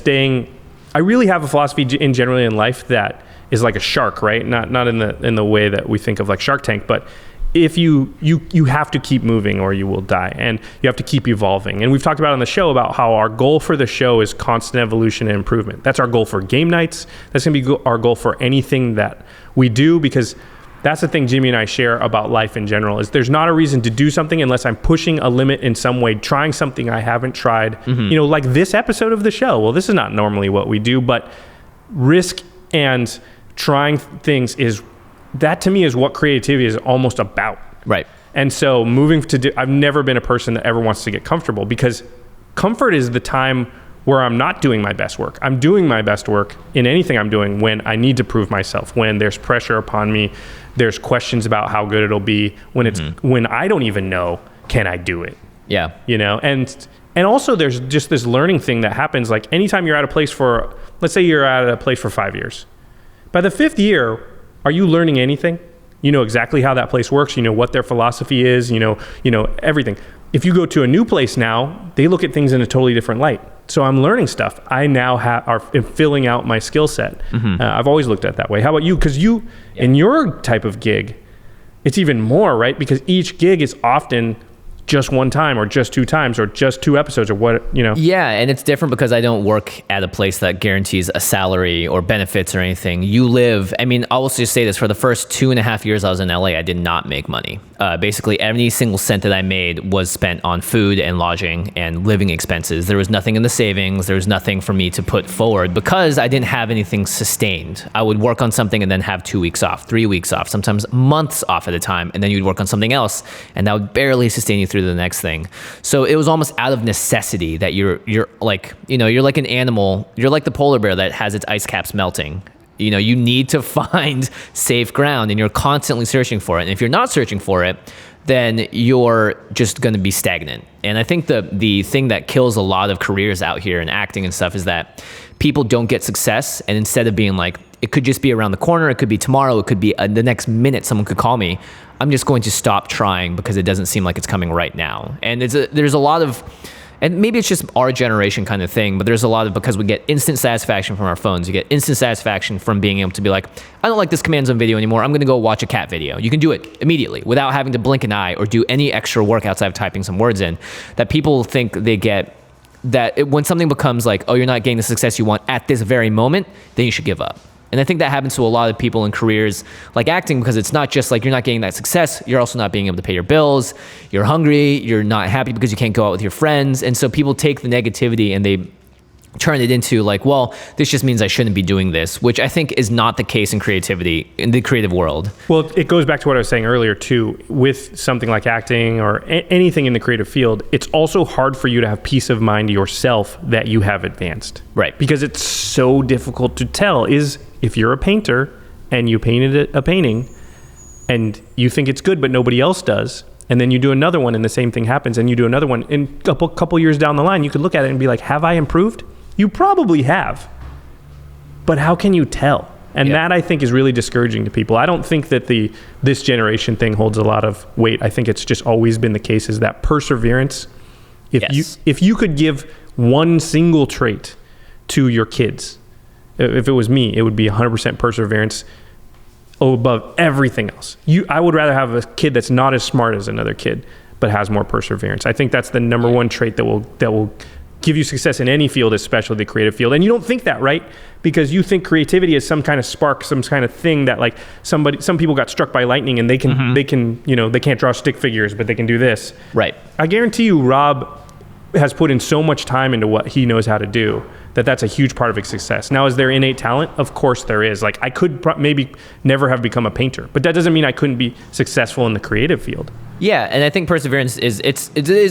I really have a philosophy in generally in life that is like a shark, right? Not in the way that we think of like Shark Tank, but if you have to keep moving or you will die, and you have to keep evolving. And we've talked about on the show about how our goal for the show is constant evolution and improvement. That's our goal for game nights. That's gonna be our goal for anything that we do, because That's the thing Jimmy and I share about life in general, is there's not a reason to do something unless I'm pushing a limit in some way, trying something I haven't tried. You know, like this episode of the show. Well, this is not normally what we do, but risk and trying things that to me is what creativity is almost about. Right. And so I've never been a person that ever wants to get comfortable, because comfort is the time where I'm not doing my best work. I'm doing my best work in anything I'm doing when I need to prove myself, when there's pressure upon me, there's questions about how good it'll be, when I don't even know, can I do it? Yeah. You know, and also there's just this learning thing that happens. Like anytime you're at a place let's say you're at a place for 5 years. By the 5th year, are you learning anything? You know exactly how that place works. You know what their philosophy is. You know everything. If you go to a new place now, they look at things in a totally different light. So I'm learning stuff. I now am filling out my skill set. I've always looked at it that way. How about you? Because in your type of gig, it's even more, right? Because each gig is often just one time or just 2 times or just 2 episodes or what, you know. Yeah, and it's different because I don't work at a place that guarantees a salary or benefits or anything. I'll also just say this, for the first 2.5 years I was in LA, I did not make money. Basically, every single cent that I made was spent on food and lodging and living expenses. There was nothing in the savings. There was nothing for me to put forward because I didn't have anything sustained. I would work on something and then have 2 weeks off, 3 weeks off, sometimes months off at a time, and then you'd work on something else, and that would barely sustain you through the next thing. So it was almost out of necessity that you're like, you know, you're like an animal. You're like the polar bear that has its ice caps melting. You know, you need to find safe ground, and you're constantly searching for it. And if you're not searching for it, then you're just going to be stagnant. And I think the thing that kills a lot of careers out here in acting and stuff is that people don't get success, and instead of being like, it could just be around the corner, it could be tomorrow, it could be the next minute someone could call me, I'm just going to stop trying because it doesn't seem like it's coming right now. And there's a lot of, and maybe it's just our generation kind of thing, but there's a lot of, because we get instant satisfaction from our phones, you get instant satisfaction from being able to be like, I don't like this Command Zone video anymore, I'm going to go watch a cat video. You can do it immediately without having to blink an eye or do any extra work outside of typing some words in. That people think they get, when something becomes like, oh, you're not getting the success you want at this very moment, then you should give up. And I think that happens to a lot of people in careers like acting, because it's not just like you're not getting that success, you're also not being able to pay your bills, you're hungry, you're not happy because you can't go out with your friends. And so people take the negativity and they turn it into like, well, this just means I shouldn't be doing this, which I think is not the case in creativity, in the creative world. Well, it goes back to what I was saying earlier too, with something like acting or anything in the creative field, it's also hard for you to have peace of mind yourself that you have advanced. Right. Because it's so difficult to tell. If you're a painter and you painted a painting and you think it's good, but nobody else does, and then you do another one and the same thing happens, and you do another one, in a couple years down the line, you could look at it and be like, have I improved? You probably have, but how can you tell? And that, I think, is really discouraging to people. I don't think that this generation thing holds a lot of weight. I think it's just always been the case, is that perseverance. If you could give one single trait to your kids, if it was me, it would be 100% perseverance above everything else. I would rather have a kid that's not as smart as another kid, but has more perseverance. I think that's the number one trait that will give you success in any field, especially the creative field. And you don't think that, right? Because you think creativity is some kind of spark, some kind of thing that like some people got struck by lightning and they can, you know, they can't draw stick figures, but they can do this. Right. I guarantee you, Rob has put in so much time into what he knows how to do that's a huge part of his success. Now, is there innate talent? Of course there is. Like, I could maybe never have become a painter, but that doesn't mean I couldn't be successful in the creative field. Yeah, and I think perseverance is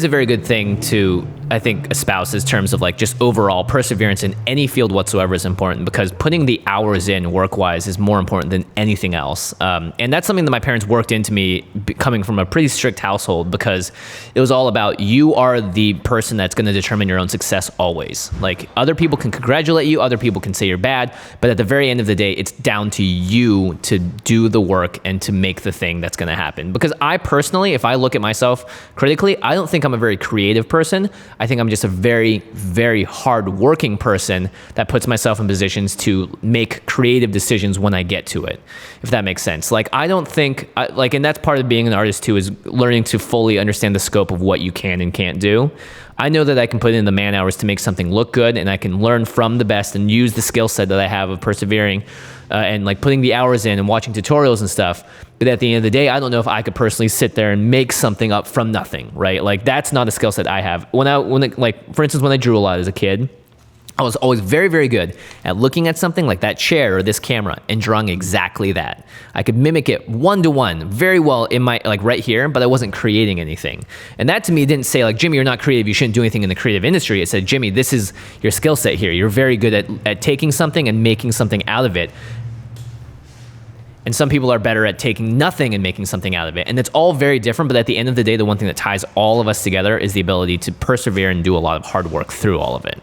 a very good thing to, I think, espouse in terms of like just overall perseverance in any field whatsoever is important, because putting the hours in work-wise is more important than anything else. And that's something that my parents worked into me coming from a pretty strict household, because it was all about, you are the person that's going to determine your own success always. Like, other people can congratulate you, other people can say you're bad, but at the very end of the day, it's down to you to do the work and to make the thing that's going to happen. Because I personally, if I look at myself critically, I don't think I'm a very creative person. I think I'm just a very, very hard-working person that puts myself in positions to make creative decisions when I get to it, if that makes sense. Like, I don't think, and that's part of being an artist too, is learning to fully understand the scope of what you can and can't do. I know that I can put in the man hours to make something look good, and I can learn from the best and use the skill set that I have of persevering and like putting the hours in and watching tutorials and stuff. But at the end of the day, I don't know if I could personally sit there and make something up from nothing, right? Like that's not a skill set I have. Like for instance, when I drew a lot as a kid, I was always very, very good at looking at something like that chair or this camera and drawing exactly that. I could mimic it one-to-one very well in my, like right here, but I wasn't creating anything. And that to me didn't say like, Jimmy, you're not creative, you shouldn't do anything in the creative industry. It said, Jimmy, this is your skill set here. You're very good at taking something and making something out of it. And some people are better at taking nothing and making something out of it. And it's all very different, but at the end of the day, the one thing that ties all of us together is the ability to persevere and do a lot of hard work through all of it.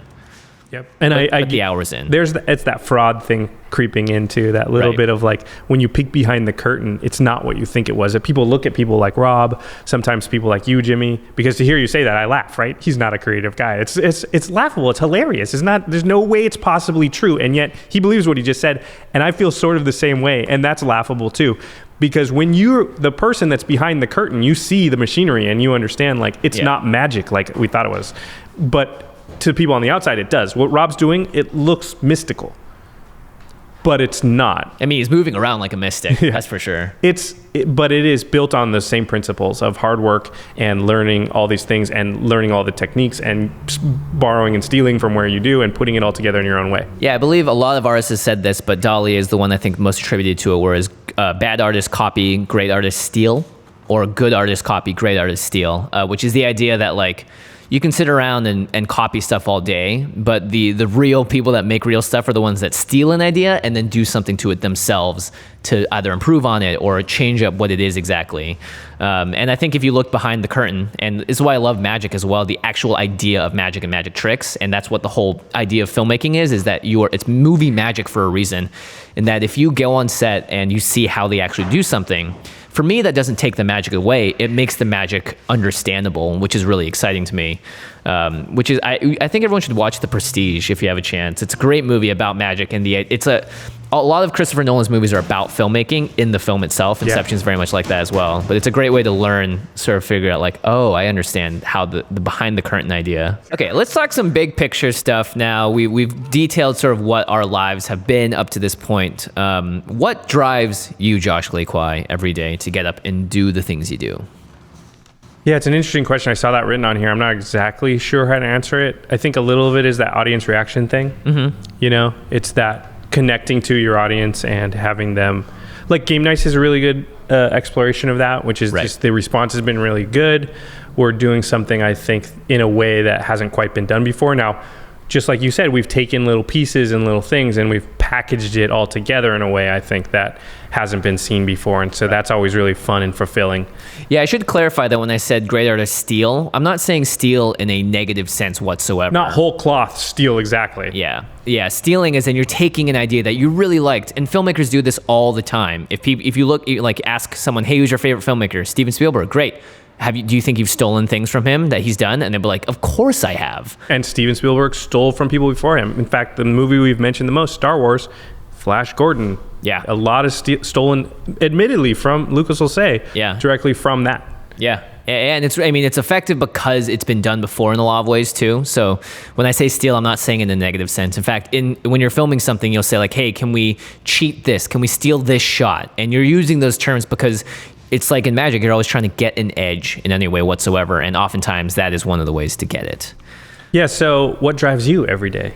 Yep. And I Put the hours in. It's that fraud thing creeping into that little bit of like, when you peek behind the curtain, it's not what you think it was. If people look at people like Rob, sometimes people like you, Jimmy, because to hear you say that, I laugh, right? He's not a creative guy. It's laughable. It's hilarious. There's no way it's possibly true. And yet he believes what he just said. And I feel sort of the same way. And that's laughable too. Because when you're the person that's behind the curtain, you see the machinery and you understand like, it's not magic like we thought it was. But to people on the outside, it does. What Rob's doing, it looks mystical, but it's not. I mean, he's moving around like a mystic, that's for sure. But it is built on the same principles of hard work and learning all these things and learning all the techniques and borrowing and stealing from where you do and putting it all together in your own way. Yeah, I believe a lot of artists have said this, but Dali is the one I think most attributed to it, whereas bad artists copy, great artists steal, or good artists copy, great artists steal, which is the idea that like, you can sit around and copy stuff all day, but the real people that make real stuff are the ones that steal an idea and then do something to it themselves to either improve on it or change up what it is exactly. And I think if you look behind the curtain, and this is why I love magic as well, the actual idea of magic and magic tricks, and that's what the whole idea of filmmaking is that it's movie magic for a reason. And that if you go on set and you see how they actually do something, for me, that doesn't take the magic away. It makes the magic understandable, which is really exciting to me. I think everyone should watch The Prestige if you have a chance. It's a great movie about magic, and a lot of Christopher Nolan's movies are about filmmaking in the film itself. Inception is very much like that as well. But it's a great way to learn, sort of figure out like, oh, I understand how the behind the curtain idea. Okay, let's talk some big picture stuff now. We've detailed sort of what our lives have been up to this point. What drives you, Josh Gleikwai, every day to get up and do the things you do? Yeah, it's an interesting question. I saw that written on here. I'm not exactly sure how to answer it. I think a little of it is that audience reaction thing. Mm-hmm. You know, it's that connecting to your audience and having them, like Game Nights is a really good exploration of that, which is just the response has been really good. We're doing something, I think, in a way that hasn't quite been done before. Now, just like you said, we've taken little pieces and little things and we've packaged it all together in a way, I think, that hasn't been seen before. And so that's always really fun and fulfilling. Yeah, I should clarify that when I said great artists steal, I'm not saying steal in a negative sense whatsoever. Not whole cloth steal, exactly. Yeah, stealing is in you're taking an idea that you really liked, and filmmakers do this all the time. If you look, like ask someone, hey, who's your favorite filmmaker? Steven Spielberg, great. Do you think you've stolen things from him that he's done? And they'll be like, of course I have. And Steven Spielberg stole from people before him. In fact, the movie we've mentioned the most, Star Wars, Flash Gordon. Yeah. A lot is stolen, admittedly, from Lucas will say, directly from that. Yeah. And it's effective because it's been done before in a lot of ways too. So when I say steal, I'm not saying in a negative sense. In fact, when you're filming something, you'll say like, hey, can we cheat this? Can we steal this shot? And you're using those terms because it's like in magic, you're always trying to get an edge in any way whatsoever. And oftentimes that is one of the ways to get it. Yeah, so what drives you every day?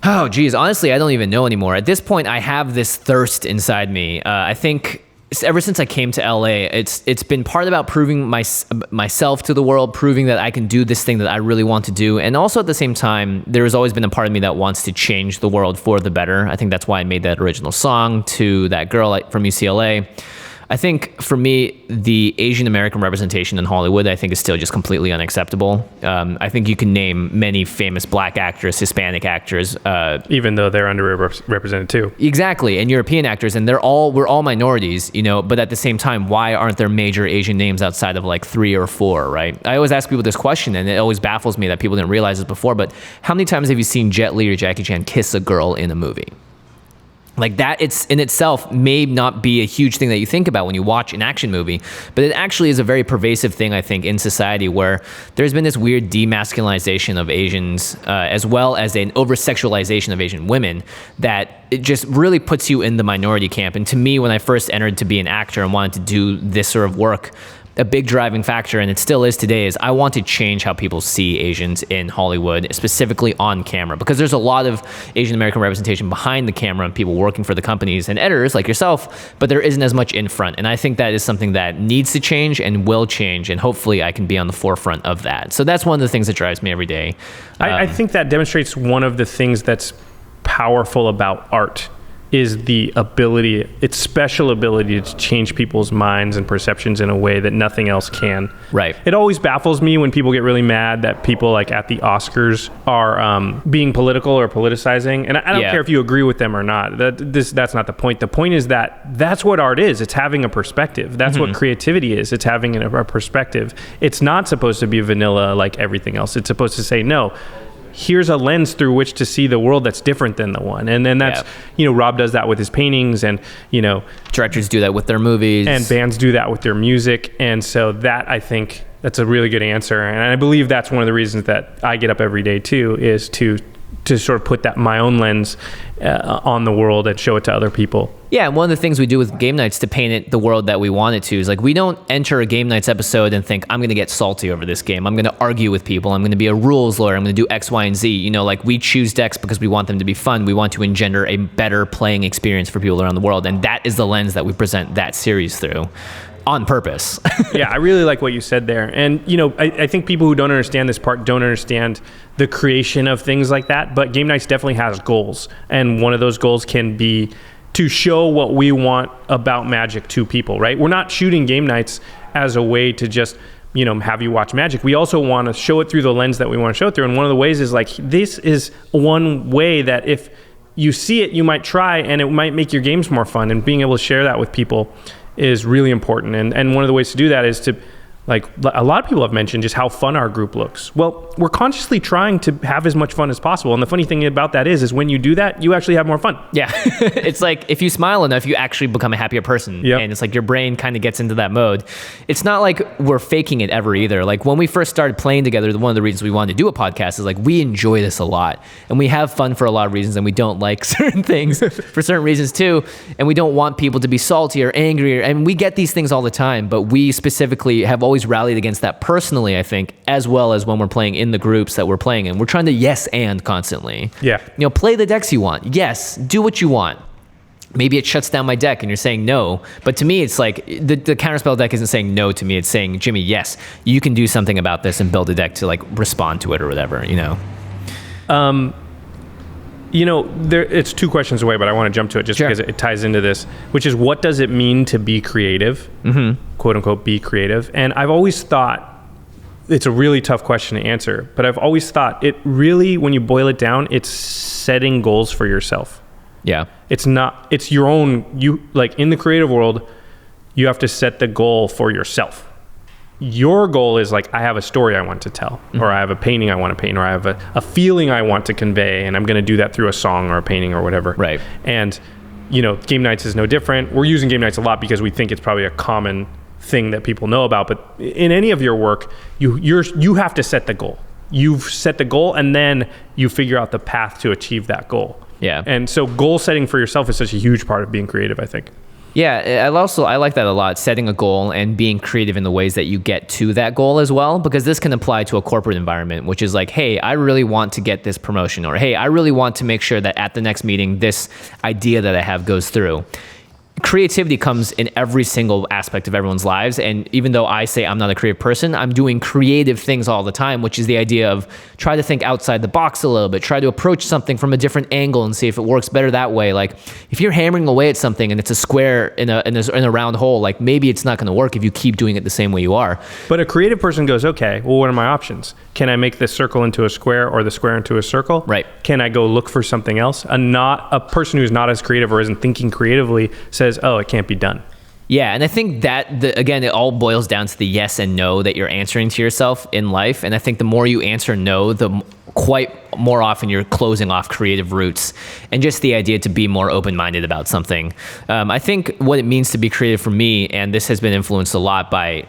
Oh, geez. Honestly, I don't even know anymore. At this point, I have this thirst inside me. I think ever since I came to LA, it's been part about proving myself to the world, proving that I can do this thing that I really want to do. And also at the same time, there has always been a part of me that wants to change the world for the better. I think that's why I made that original song to that girl from UCLA. I think for me, the Asian American representation in Hollywood, I think is still just completely unacceptable. I think you can name many famous black actors, Hispanic actors. Even though they're underrepresented too. Exactly, and European actors, and we're all minorities, you know, but at the same time, why aren't there major Asian names outside of like 3 or 4, right? I always ask people this question, and it always baffles me that people didn't realize this before, but how many times have you seen Jet Li or Jackie Chan kiss a girl in a movie? Like that, it's in itself may not be a huge thing that you think about when you watch an action movie, but it actually is a very pervasive thing, I think, in society, where there's been this weird demasculinization of Asians, as well as an over-sexualization of Asian women, that it just really puts you in the minority camp. And to me, when I first entered to be an actor and wanted to do this sort of work, a big driving factor, and it still is today, is I want to change how people see Asians in Hollywood, specifically on camera, because there's a lot of Asian American representation behind the camera and people working for the companies and editors like yourself, but there isn't as much in front. And I think that is something that needs to change and will change, and hopefully I can be on the forefront of that. So that's one of the things that drives me every day. I think that demonstrates one of the things that's powerful about art is the ability, its special ability to change people's minds and perceptions in a way that nothing else can. Right. It always baffles me when people get really mad that people like at the Oscars are being political or politicizing. And I don't care if you agree with them or not. That's not the point. The point is that that's what art is. It's having a perspective. That's what creativity is. It's having a perspective. It's not supposed to be vanilla like everything else. It's supposed to say, no, here's a lens through which to see the world that's different than the one. And then that's, Rob does that with his paintings, and, directors do that with their movies. And bands do that with their music. And so that, I think, that's a really good answer. And I believe that's one of the reasons that I get up every day too, is to sort of put that my own lens on the world and show it to other people. Yeah, and one of the things we do with Game Nights to paint it the world that we want it to is, like, we don't enter a Game Nights episode and think, I'm going to get salty over this game. I'm going to argue with people. I'm going to be a rules lawyer. I'm going to do X, Y, and Z. We choose decks because we want them to be fun. We want to engender a better playing experience for people around the world. And that is the lens that we present that series through. On purpose. Yeah, I really like what you said there. And, I think people who don't understand this part don't understand the creation of things like that. But Game Nights definitely has goals. And one of those goals can be to show what we want about Magic to people, right? We're not shooting Game Nights as a way to just, have you watch Magic. We also want to show it through the lens that we want to show it through. And one of the ways is, like, this is one way that if you see it, you might try, and it might make your games more fun. And being able to share that with people is really important. And one of the ways to do that is to, like, a lot of people have mentioned just how fun our group looks. Well, we're consciously trying to have as much fun as possible. And the funny thing about that is when you do that, you actually have more fun. Yeah. It's like, if you smile enough, you actually become a happier person. Yep. And it's like your brain kind of gets into that mode. It's not like we're faking it ever either. Like, when we first started playing together, one of the reasons we wanted to do a podcast is, like, we enjoy this a lot. And we have fun for a lot of reasons, and we don't like certain things for certain reasons too. And we don't want people to be salty or angry. And we get these things all the time, but we specifically have always rallied against that personally, I think, as well as when we're playing in the groups that we're playing in. We're trying to yes and constantly. Yeah. Play the decks you want. Yes, do what you want. Maybe it shuts down my deck and you're saying no. But to me, it's like the counterspell deck isn't saying no to me. It's saying, Jimmy, yes, you can do something about this and build a deck to, like, respond to it or whatever, It's two questions away, but I want to jump to it just because it ties into this, which is, what does it mean to be creative? Quote unquote, be creative. And I've always thought it's a really tough question to answer, but I've always thought it really, when you boil it down, it's setting goals for yourself. Yeah. It's your own, like, in the creative world, you have to set the goal for yourself. Your goal is, like, I have a story I want to tell, or I have a painting I want to paint, or I have a feeling I want to convey, and I'm going to do that through a song or a painting or whatever. Right. And, Game Nights is no different. We're using Game Nights a lot because we think it's probably a common thing that people know about. But in any of your work, you have to set the goal. You've set the goal, and then you figure out the path to achieve that goal. Yeah. And so goal setting for yourself is such a huge part of being creative, I think. Yeah, I like that a lot, setting a goal and being creative in the ways that you get to that goal as well, because this can apply to a corporate environment, which is like, hey, I really want to get this promotion, or hey, I really want to make sure that at the next meeting, this idea that I have goes through. Creativity comes in every single aspect of everyone's lives. And even though I say I'm not a creative person, I'm doing creative things all the time, which is the idea of try to think outside the box a little bit, try to approach something from a different angle and see if it works better that way. Like, if you're hammering away at something and it's a square in a round hole, like, maybe it's not going to work if you keep doing it the same way you are. But a creative person goes, okay, well, what are my options? Can I make this circle into a square or the square into a circle? Right. Can I go look for something else? A person who's not as creative or isn't thinking creatively says, oh, it can't be done. Yeah, and I think that, again, it all boils down to the yes and no that you're answering to yourself in life. And I think the more you answer no, the quite more often you're closing off creative routes, and just the idea to be more open-minded about something. I think what it means to be creative for me, and this has been influenced a lot by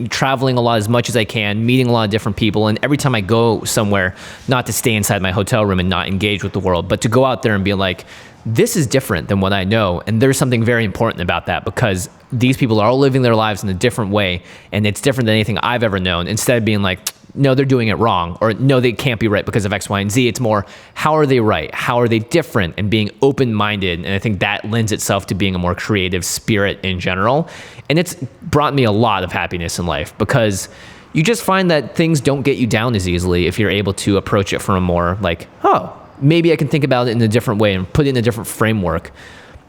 traveling a lot as much as I can, meeting a lot of different people, and every time I go somewhere, not to stay inside my hotel room and not engage with the world, but to go out there and be like, this is different than what I know, and there's something very important about that, because these people are all living their lives in a different way, and it's different than anything I've ever known. Instead of being like, no, they're doing it wrong, or no, they can't be right because of X, Y, and Z, it's more, how are they right? How are they different? And being open-minded, and I think that lends itself to being a more creative spirit in general. And it's brought me a lot of happiness in life, because you just find that things don't get you down as easily if you're able to approach it from a more like, oh, maybe I can think about it in a different way and put it in a different framework.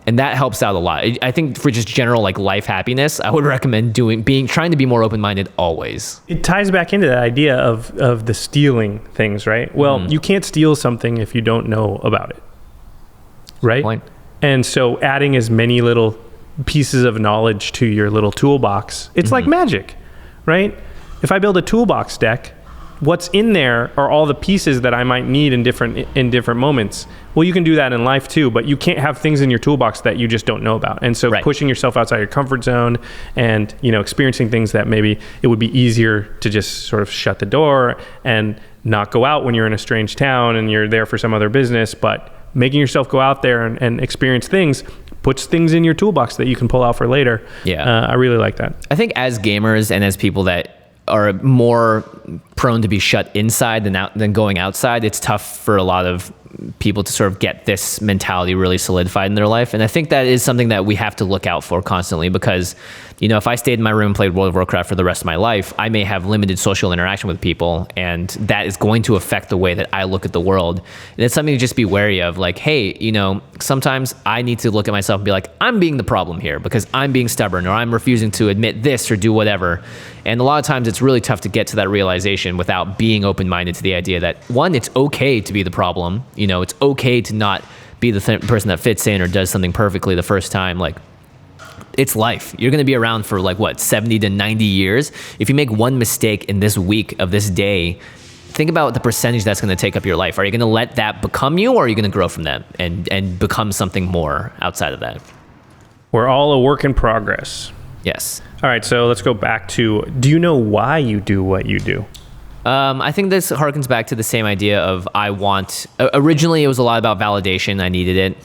And that helps out a lot. I think for just general like life happiness, I would recommend trying to be more open-minded always. It ties back into that idea of the stealing things, right? Well, you can't steal something if you don't know about it, right? Point. And so adding as many little pieces of knowledge to your little toolbox, it's like magic, right? If I build a toolbox deck, what's in there are all the pieces that I might need in different moments. Well, you can do that in life too, but you can't have things in your toolbox that you just don't know about. And so pushing yourself outside your comfort zone and, experiencing things that maybe it would be easier to just sort of shut the door and not go out when you're in a strange town and you're there for some other business, but making yourself go out there and experience things puts things in your toolbox that you can pull out for later. Yeah. I really like that. I think as gamers and as people that are more prone to be shut inside than going outside, it's tough for a lot of people to sort of get this mentality really solidified in their life. And I think that is something that we have to look out for constantly, because, if I stayed in my room and played World of Warcraft for the rest of my life, I may have limited social interaction with people, and that is going to affect the way that I look at the world. And it's something to just be wary of, like, hey, sometimes I need to look at myself and be like, I'm being the problem here because I'm being stubborn, or I'm refusing to admit this or do whatever. And a lot of times it's really tough to get to that realization without being open-minded to the idea that, one, it's okay to be the problem. It's okay to not be the person that fits in or does something perfectly the first time. Like, it's life. You're going to be around for 70 to 90 years. If you make one mistake in this week of this day, think about the percentage that's going to take up your life. Are you going to let that become you, or are you going to grow from that and become something more outside of that? We're all a work in progress. Yes. All right, so let's go back to, do you know why you do what you do? I think this harkens back to the same idea of originally it was a lot about validation. I needed it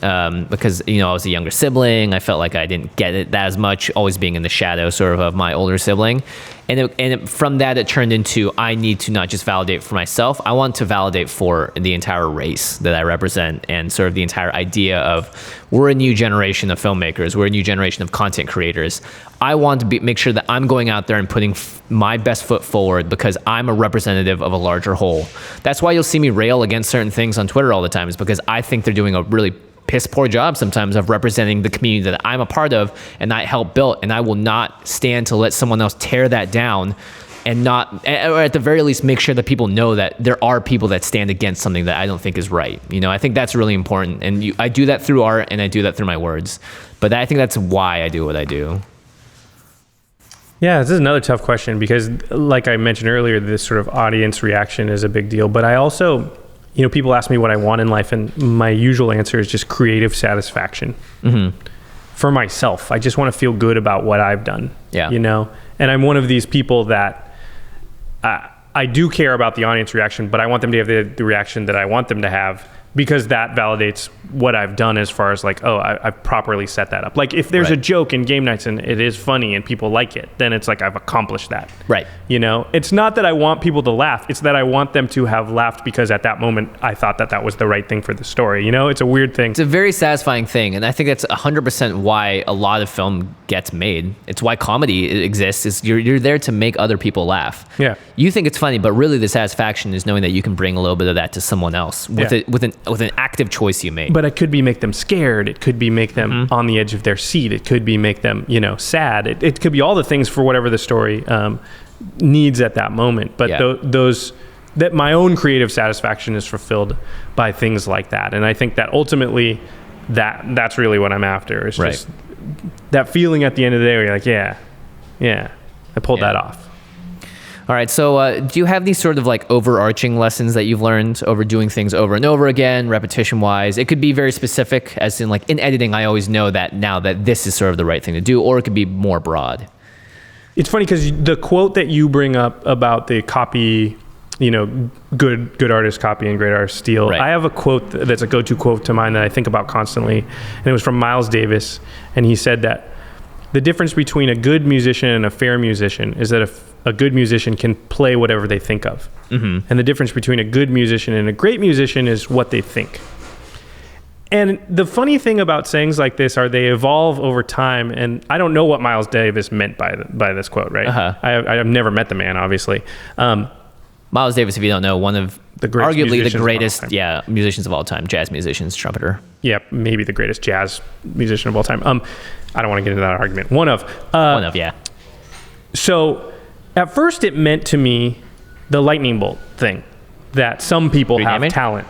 because, I was a younger sibling. I felt like I didn't get it that as much, always being in the shadow sort of my older sibling. From that, it turned into, I need to not just validate for myself. I want to validate for the entire race that I represent, and sort of the entire idea of, we're a new generation of filmmakers. We're a new generation of content creators. I want to make sure that I'm going out there and putting my best foot forward, because I'm a representative of a larger whole. That's why you'll see me rail against certain things on Twitter all the time, is because I think they're doing a really piss poor job sometimes of representing the community that I'm a part of and I helped build, and I will not stand to let someone else tear that down, and not, or at the very least, make sure that people know that there are people that stand against something that I don't think is right. I think that's really important, and I do that through art, and I do that through my words, but I think that's why I do what I do. Yeah, this is another tough question, because like I mentioned earlier, this sort of audience reaction is a big deal, but I also, people ask me what I want in life, and my usual answer is just creative satisfaction. For myself. I just want to feel good about what I've done. Yeah. And I'm one of these people that I do care about the audience reaction, but I want them to have the reaction that I want them to have, because that validates what I've done as far as I've properly set that up. Like, if there's a joke in game nights and it is funny and people like it, then it's like I've accomplished that. Right. It's not that I want people to laugh. It's that I want them to have laughed because at that moment I thought that was the right thing for the story. It's a weird thing. It's a very satisfying thing. And I think that's 100% why a lot of film gets made. It's why comedy exists, is you're there to make other people laugh. Yeah. You think it's funny, but really the satisfaction is knowing that you can bring a little bit of that to someone else with an active choice you made. But it could be make them scared. It could be make them on the edge of their seat. It could be make them, sad. It could be all the things for whatever the story needs at that moment. But that my own creative satisfaction is fulfilled by things like that. And I think that ultimately that's really what I'm after. It's just that feeling at the end of the day where you're like, yeah, I pulled that off. All right, so do you have these sort of like overarching lessons that you've learned over doing things over and over again, repetition-wise? It could be very specific, as in like in editing, I always know that now that this is sort of the right thing to do, or it could be more broad. It's funny because the quote that you bring up about the copy, you know, good artists copy and great artists steal. Right. I have a quote that's a go-to quote to mine that I think about constantly, and it was from Miles Davis, and he said that the difference between a good musician and a fair musician is that a good musician can play whatever they think of. Mm-hmm. And the difference between a good musician and a great musician is what they think. And the funny thing about sayings like this are they evolve over time. And I don't know what Miles Davis meant by this quote, right? Uh-huh. I've never met the man, obviously. Miles Davis, if you don't know, one of arguably the greatest musicians of all time, jazz musicians, trumpeter. Yeah, maybe the greatest jazz musician of all time. I don't want to get into that argument. One of, yeah. So at first it meant to me the lightning bolt thing, that some people have talent.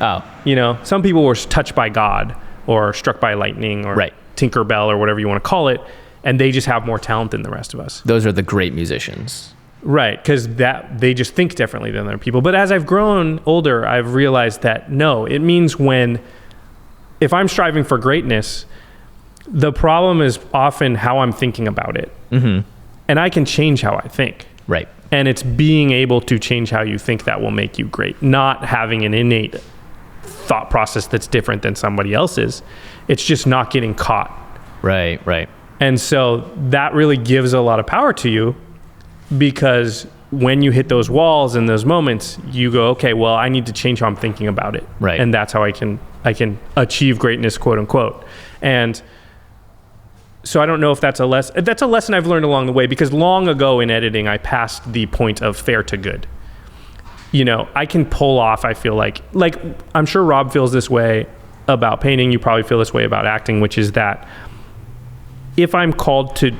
Oh. You know, some people were touched by God or struck by lightning or Tinkerbell or whatever you want to call it, and they just have more talent than the rest of us. Those are the great musicians. Right, because they just think differently than other people. But as I've grown older, I've realized that no, it means if I'm striving for greatness, the problem is often how I'm thinking about it. Mm-hmm. And I can change how I think. Right. And it's being able to change how you think that will make you great, not having an innate thought process that's different than somebody else's. It's just not getting caught. Right. And so that really gives a lot of power to you, because when you hit those walls and those moments, you go, okay, well, I need to change how I'm thinking about it. Right. And that's how I can achieve greatness, quote unquote. And so I don't know if that's a lesson I've learned along the way, because long ago in editing, I passed the point of fair to good. You know, I can pull off, I feel like I'm sure Rob feels this way about painting. You probably feel this way about acting, which is that if I'm called to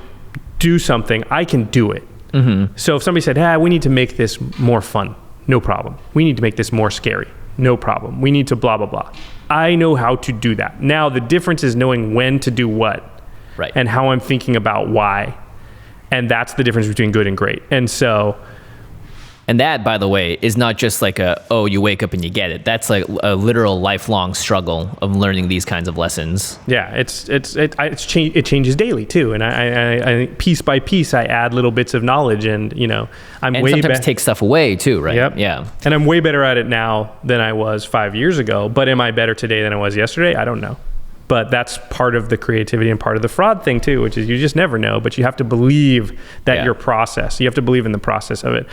do something, I can do it. Mm-hmm. So if somebody said, we need to make this more fun, no problem. We need to make this more scary, no problem. We need to blah, blah, blah. I know how to do that. Now, the difference is knowing when to do what. Right. And how I'm thinking about why. And that's the difference between good and great. And so... And that, by the way, is not just like you wake up and you get it. That's like a literal lifelong struggle of learning these kinds of lessons. Yeah, it changes daily too. And I piece by piece, I add little bits of knowledge, and sometimes take stuff away too, right? Yep. Yeah. And I'm way better at it now than I was 5 years ago. But am I better today than I was yesterday? I don't know. But that's part of the creativity and part of the fraud thing too, which is you just never know, but you have to believe that your process, you have to believe in the process of it.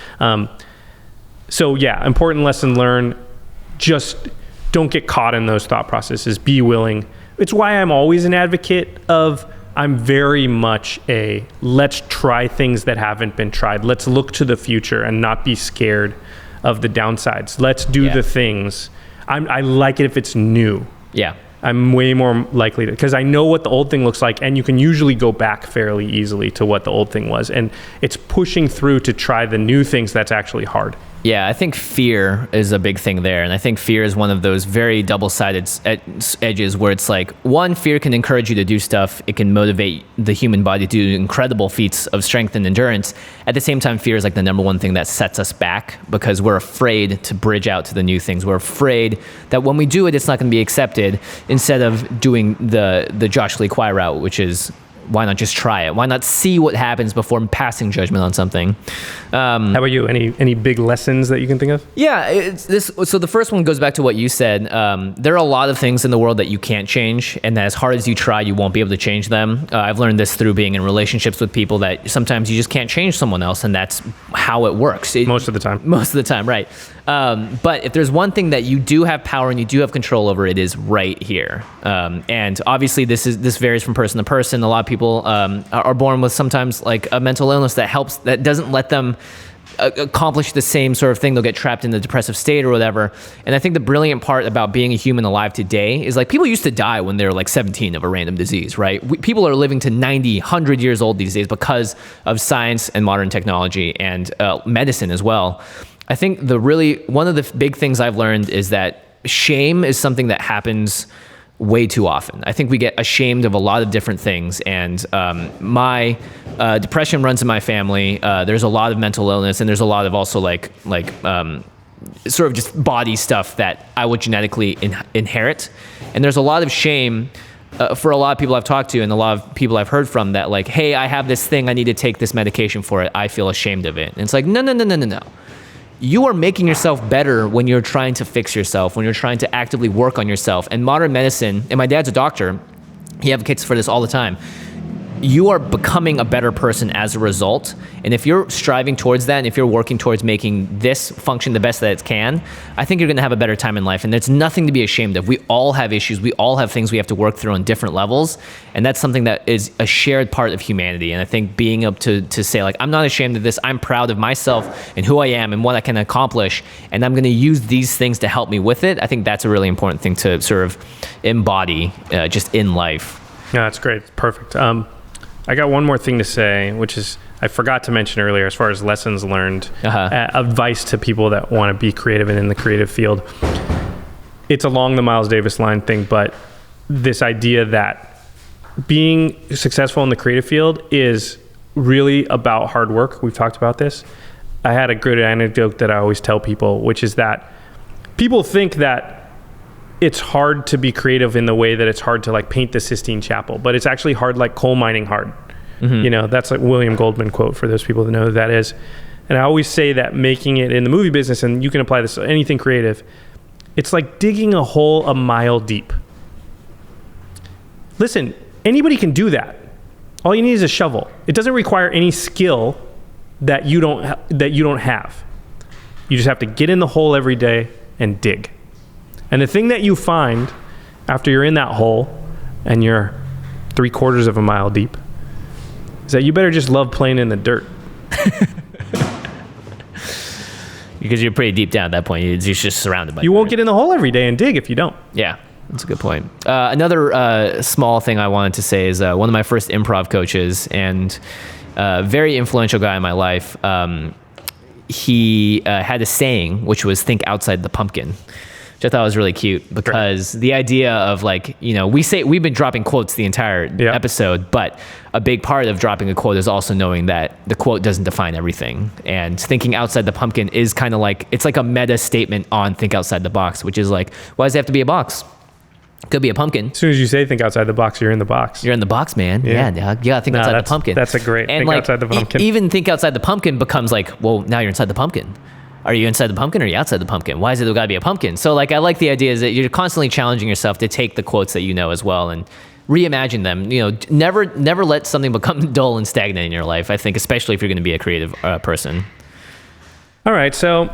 So yeah, important lesson learned. Just don't get caught in those thought processes. Be willing. It's why I'm always an advocate of, I'm very much let's try things that haven't been tried. Let's look to the future and not be scared of the downsides. Let's do the things. I like it if it's new. Yeah. I'm way more likely to, because I know what the old thing looks like, and you can usually go back fairly easily to what the old thing was. And it's pushing through to try the new things that's actually hard. Yeah, I think fear is a big thing there. And I think fear is one of those very double-sided edges where it's like, one, fear can encourage you to do stuff. It can motivate the human body to do incredible feats of strength and endurance. At the same time, fear is like the number one thing that sets us back, because we're afraid to bridge out to the new things. We're afraid that when we do it, it's not going to be accepted, instead of doing the Josh Lee Kwai route, which is, why not just try it? Why not see what happens before passing judgment on something? How about you? Any big lessons that you can think of? Yeah, so the first one goes back to what you said. There are a lot of things in the world that you can't change, and that as hard as you try, you won't be able to change them. I've learned this through being in relationships with people, that sometimes you just can't change someone else, and that's how it works. Most of the time, right. But if there's one thing that you do have power and you do have control over, it is right here. And obviously this varies from person to person. A lot of people are born with sometimes like a mental illness that doesn't let them accomplish the same sort of thing. They'll get trapped in the depressive state or whatever. And I think the brilliant part about being a human alive today is, like, people used to die when they were like 17 of a random disease, right? People are living to 90, 100 years old these days because of science and modern technology and medicine as well. I think one of the big things I've learned is that shame is something that happens way too often. I think we get ashamed of a lot of different things, and my depression runs in my family. There's a lot of mental illness, and there's a lot of also sort of just body stuff that I would genetically inherit. And there's a lot of shame for a lot of people I've talked to and a lot of people I've heard from that like, hey, I have this thing, I need to take this medication for it. I feel ashamed of it. And it's like, no. You are making yourself better when you're trying to fix yourself, when you're trying to actively work on yourself. And modern medicine, and my dad's a doctor, he advocates for this all the time. You are becoming a better person as a result. And if you're striving towards that, and if you're working towards making this function the best that it can, I think you're going to have a better time in life. And there's nothing to be ashamed of. We all have issues. We all have things we have to work through on different levels. And that's something that is a shared part of humanity. And I think being able to say, like, I'm not ashamed of this. I'm proud of myself and who I am and what I can accomplish. And I'm going to use these things to help me with it. I think that's a really important thing to sort of embody just in life. Yeah, that's great. Perfect. I got one more thing to say, which is I forgot to mention earlier as far as lessons learned, advice to people that want to be creative and in the creative field. It's along the Miles Davis line thing, but this idea that being successful in the creative field is really about hard work. We've talked about this. I had a good anecdote that I always tell people, which is that people think that it's hard to be creative in the way that it's hard to like paint the Sistine Chapel, but it's actually hard like coal mining hard. Mm-hmm. You know, that's like William Goldman quote for those people that know who that is. And I always say that making it in the movie business, and you can apply this to anything creative, it's like digging a hole a mile deep. Listen, anybody can do that. All you need is a shovel. It doesn't require any skill that you don't have. You just have to get in the hole every day and dig. And the thing that you find after you're in that hole and you're 3/4 of a mile deep is that you better just love playing in the dirt. Because you're pretty deep down at that point. You're just surrounded by You won't get in the hole every day and dig if you don't. Yeah, that's a good point. Another small thing I wanted to say is one of my first improv coaches and very influential guy in my life, he had a saying, which was think outside the pumpkin. Which I thought was really cute because the idea of like, you know, we've been dropping quotes the entire episode, but a big part of dropping a quote is also knowing that the quote doesn't define everything. And thinking outside the pumpkin is kind of like, it's like a meta statement on think outside the box, which is like, why does it have to be a box? Could be a pumpkin. As soon as you say think outside the box, you're in the box. You're in the box, man. Yeah, dog. You gotta think outside the pumpkin. That's a great and think like, outside the pumpkin. Even think outside the pumpkin becomes like, well, now you're inside the pumpkin. Are you inside the pumpkin or are you outside the pumpkin? Why is it gotta be a pumpkin? So like, I like the idea is that you're constantly challenging yourself to take the quotes that you know as well and reimagine them. You know, never let something become dull and stagnant in your life. I think, especially if you're gonna be a creative person. All right, so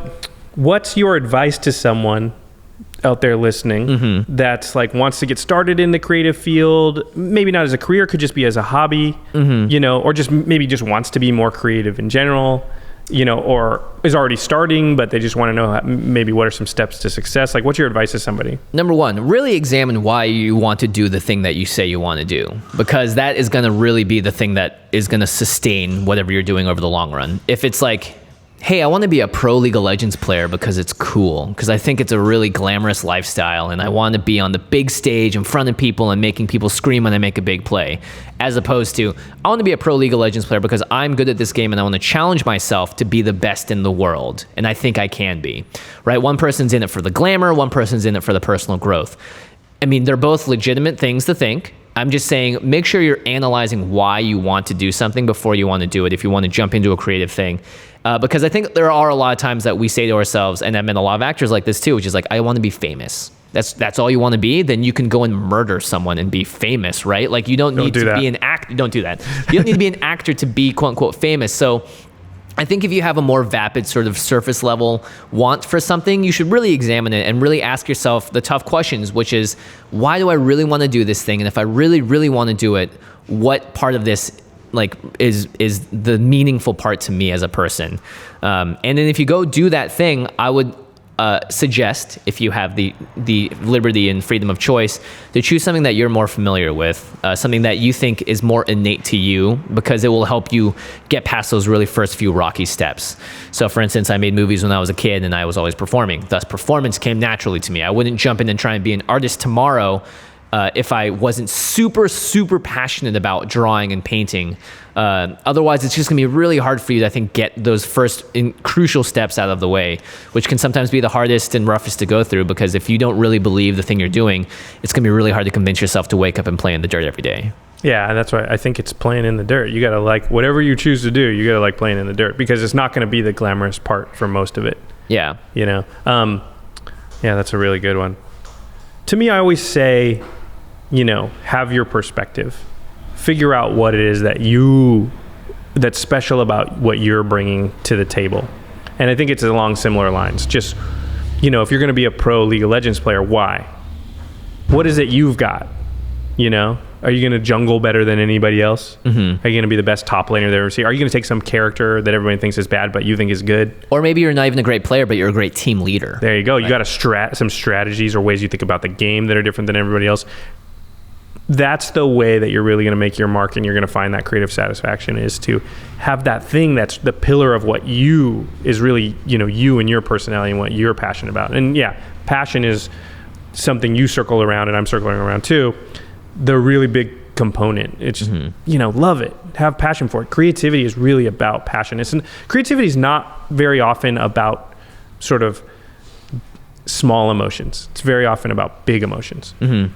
what's your advice to someone out there listening that's like wants to get started in the creative field, maybe not as a career, could just be as a hobby, you know, or just maybe just wants to be more creative in general, you know, or is already starting, but they just want to know maybe what are some steps to success? Like, what's your advice to somebody? Number one, really examine why you want to do the thing that you say you want to do, because that is going to really be the thing that is going to sustain whatever you're doing over the long run. If it's like, hey, I want to be a pro League of Legends player because it's cool, because I think it's a really glamorous lifestyle, and I want to be on the big stage in front of people and making people scream when I make a big play, as opposed to, I want to be a pro League of Legends player because I'm good at this game and I want to challenge myself to be the best in the world, and I think I can be, right? One person's in it for the glamour, one person's in it for the personal growth. I mean, they're both legitimate things to think. I'm just saying, make sure you're analyzing why you want to do something before you want to do it, if you want to jump into a creative thing. Because I think there are a lot of times that we say to ourselves, and I've met a lot of actors like this too, which is like, I want to be famous. That's all you want to be, then you can go and murder someone and be famous, right? Like, you don't need to be an actor. Don't do that. You don't need to be an actor to be quote unquote famous. So I think if you have a more vapid sort of surface level want for something, you should really examine it and really ask yourself the tough questions, which is, why do I really want to do this thing? And if I really, really want to do it, what part of this like is the meaningful part to me as a person? And then if you go do that thing, I would suggest, if you have the liberty and freedom of choice, to choose something that you're more familiar with, something that you think is more innate to you, because it will help you get past those really first few rocky steps. So for instance, I made movies when I was a kid and I was always performing. Thus, performance came naturally to me. I wouldn't jump in and try and be an artist tomorrow if I wasn't super passionate about drawing and painting. Otherwise, it's just gonna be really hard for you to, I think, get those first crucial steps out of the way, which can sometimes be the hardest and roughest to go through, because if you don't really believe the thing you're doing, it's gonna be really hard to convince yourself to wake up and play in the dirt every day. Yeah, and that's why I think it's playing in the dirt. You gotta like whatever you choose to do. You gotta like playing in the dirt, because it's not gonna be the glamorous part for most of it. Yeah. You know. Yeah, that's a really good one. To me, I always say, you know, have your perspective. Figure out what it is that's special about what you're bringing to the table. And I think it's along similar lines. Just, you know, if you're going to be a pro League of Legends player, why? What is it you've got? You know, are you going to jungle better than anybody else? Mm-hmm. Are you going to be the best top laner they've ever seen? Are you going to take some character that everybody thinks is bad, but you think is good? Or maybe you're not even a great player, but you're a great team leader. There you go. You got some strategies or ways you think about the game that are different than everybody else. That's the way that you're really going to make your mark, and you're going to find that creative satisfaction, is to have that thing that's the pillar of what you is really, you know, you and your personality and what you're passionate about. And yeah, passion is something you circle around, and I'm circling around too. The really big component. It's just, you know, love it. Have passion for it. Creativity is really about passion. Creativity is not very often about sort of small emotions. It's very often about big emotions. Mm-hmm.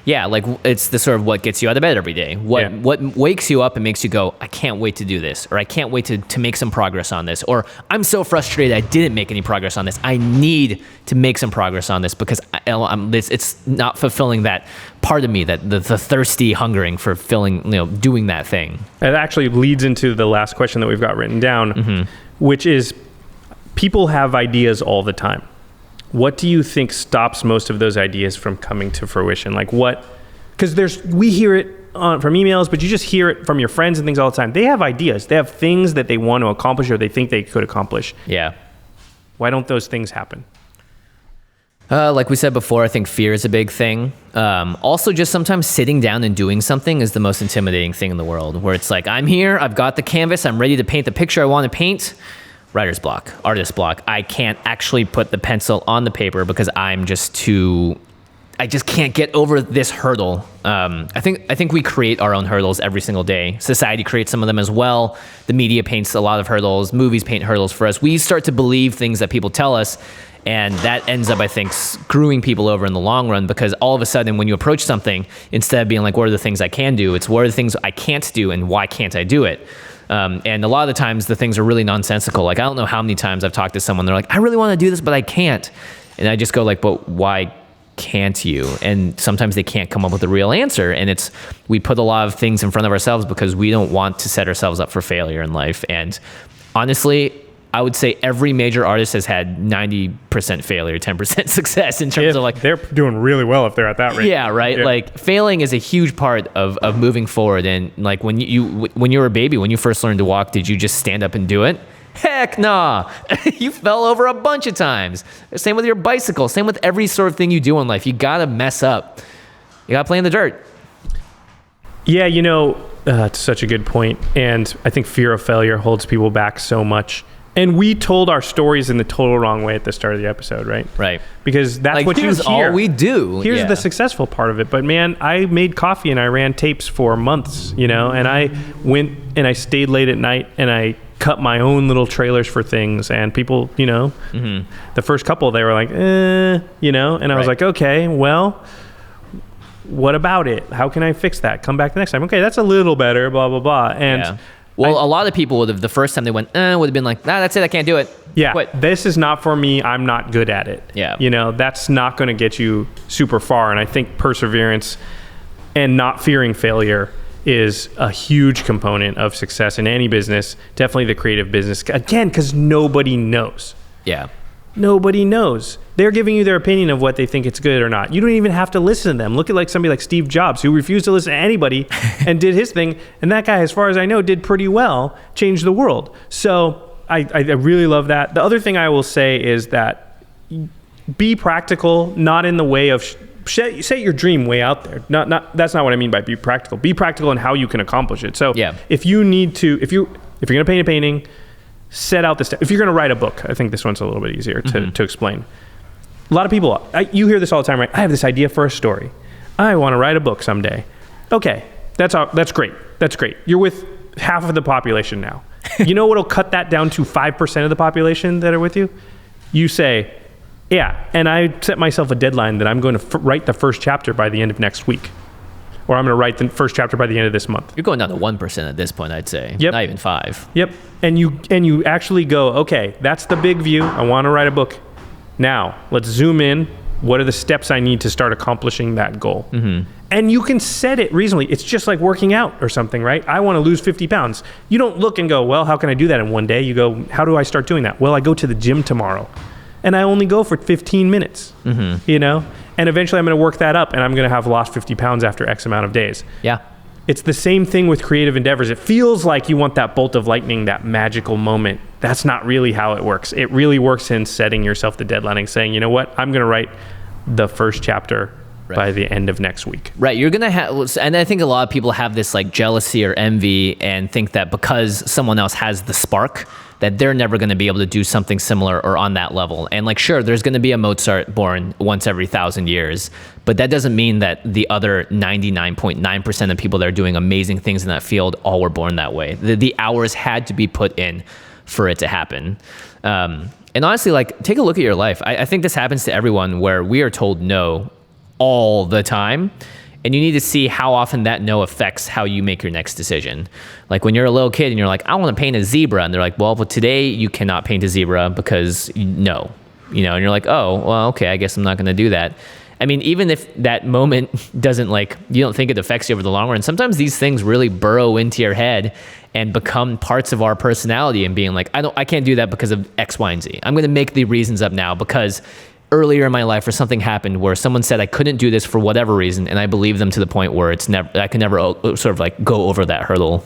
Yeah, like it's the sort of what gets you out of bed every day. What wakes you up and makes you go, I can't wait to do this, or I can't wait to make some progress on this, or I'm so frustrated I didn't make any progress on this. I need to make some progress on this because it's not fulfilling that part of me, that the thirsty hungering for doing that thing. It actually leads into the last question that we've got written down, which is, people have ideas all the time. What do you think stops most of those ideas from coming to fruition? Like what? Because we hear it from emails, but you just hear it from your friends and things all the time. They have ideas. They have things that they want to accomplish or they think they could accomplish. Yeah. Why don't those things happen? Like we said before, I think fear is a big thing. Also, just sometimes sitting down and doing something is the most intimidating thing in the world, where it's like, I'm here, I've got the canvas, I'm ready to paint the picture I want to paint. Writer's block, artist block. I can't actually put the pencil on the paper because I just can't get over this hurdle. I think we create our own hurdles every single day. Society creates some of them as well. The media paints a lot of hurdles. Movies paint hurdles for us. We start to believe things that people tell us, and that ends up, I think, screwing people over in the long run, because all of a sudden when you approach something, instead of being like, what are the things I can do? It's what are the things I can't do and why can't I do it? And a lot of the times the things are really nonsensical. Like, I don't know how many times I've talked to someone, they're like, I really want to do this, but I can't. And I just go like, but why can't you? And sometimes they can't come up with a real answer. And we put a lot of things in front of ourselves because we don't want to set ourselves up for failure in life. And honestly, I would say every major artist has had 90% failure, 10% success in terms of like... They're doing really well if they're at that rate. Yeah, right? Yeah. Like, failing is a huge part of moving forward. And like when you were a baby, when you first learned to walk, did you just stand up and do it? Heck nah. You fell over a bunch of times. Same with your bicycle. Same with every sort of thing you do in life. You gotta mess up. You gotta play in the dirt. Yeah, it's such a good point. And I think fear of failure holds people back so much. And we told our stories in the total wrong way at the start of the episode, right? Right. Because that's like, what you hear. All we do. Here's the successful part of it. But man, I made coffee and I ran tapes for months, and I went and I stayed late at night and I cut my own little trailers for things. And people, the first couple, they were like, and I was like, okay, well, what about it? How can I fix that? Come back the next time. Okay, that's a little better, blah, blah, blah. And well, a lot of people would have, the first time they went, would have been like, that's it, I can't do it. Yeah, quit. This is not for me. I'm not good at it. Yeah. That's not going to get you super far. And I think perseverance and not fearing failure is a huge component of success in any business, definitely the creative business. Again, because nobody knows. Yeah. Nobody knows. They're giving you their opinion of what they think it's good or not. You don't even have to listen to them. Look at somebody like Steve Jobs, who refused to listen to anybody and did his thing. And that guy, as far as I know, did pretty well, changed the world. So I really love that. The other thing I will say is that be practical, not in the way of set your dream way out there. Not that's not what I mean by be practical. Be practical in how you can accomplish it. So if you need to, if you're going to paint a painting, set out the step. If you're going to write a book, I think this one's a little bit easier to explain. A lot of people, you hear this all the time, right? I have this idea for a story. I want to write a book someday. Okay, that's great. That's great. You're with half of the population now. You know what'll cut that down to 5% of the population that are with you? You say, yeah, and I set myself a deadline that I'm going to write the first chapter by the end of next week. Or I'm going to write the first chapter by the end of this month. You're going down to 1% at this point, I'd say. Yep. Not even 5. Yep. And you actually go, okay, that's the big view. I want to write a book. Now, let's zoom in. What are the steps I need to start accomplishing that goal? Mm-hmm. And you can set it reasonably. It's just like working out or something, right? I want to lose 50 pounds. You don't look and go, well, how can I do that in one day? You go, how do I start doing that? Well, I go to the gym tomorrow. And I only go for 15 minutes, you know? And eventually I'm going to work that up and I'm going to have lost 50 pounds after X amount of days. Yeah. It's the same thing with creative endeavors. It feels like you want that bolt of lightning, that magical moment. That's not really how it works. It really works in setting yourself the deadline and saying, you know what, I'm going to write the first chapter by the end of next week. Right. You're going to have, and I think a lot of people have this like jealousy or envy and think that because someone else has the spark, that they're never going to be able to do something similar or on that level. And like, sure, there's going to be a Mozart born once every 1,000 years, but that doesn't mean that the other 99.9% of people that are doing amazing things in that field all were born that way. The hours had to be put in for it to happen. And honestly, like, take a look at your life. I think this happens to everyone where we are told no all the time. And you need to see how often that no affects how you make your next decision. Like when you're a little kid and you're like, I want to paint a zebra. And they're like, well, but today you cannot paint a zebra because no, you know, and you're like, oh, well, okay, I guess I'm not going to do that. I mean, even if that moment doesn't like, you don't think it affects you over the long run, sometimes these things really burrow into your head and become parts of our personality and being like, I can't do that because of X, Y, and Z. I'm going to make the reasons up now because earlier in my life, or something happened where someone said I couldn't do this for whatever reason, and I believe them to the point where I can never sort of like go over that hurdle.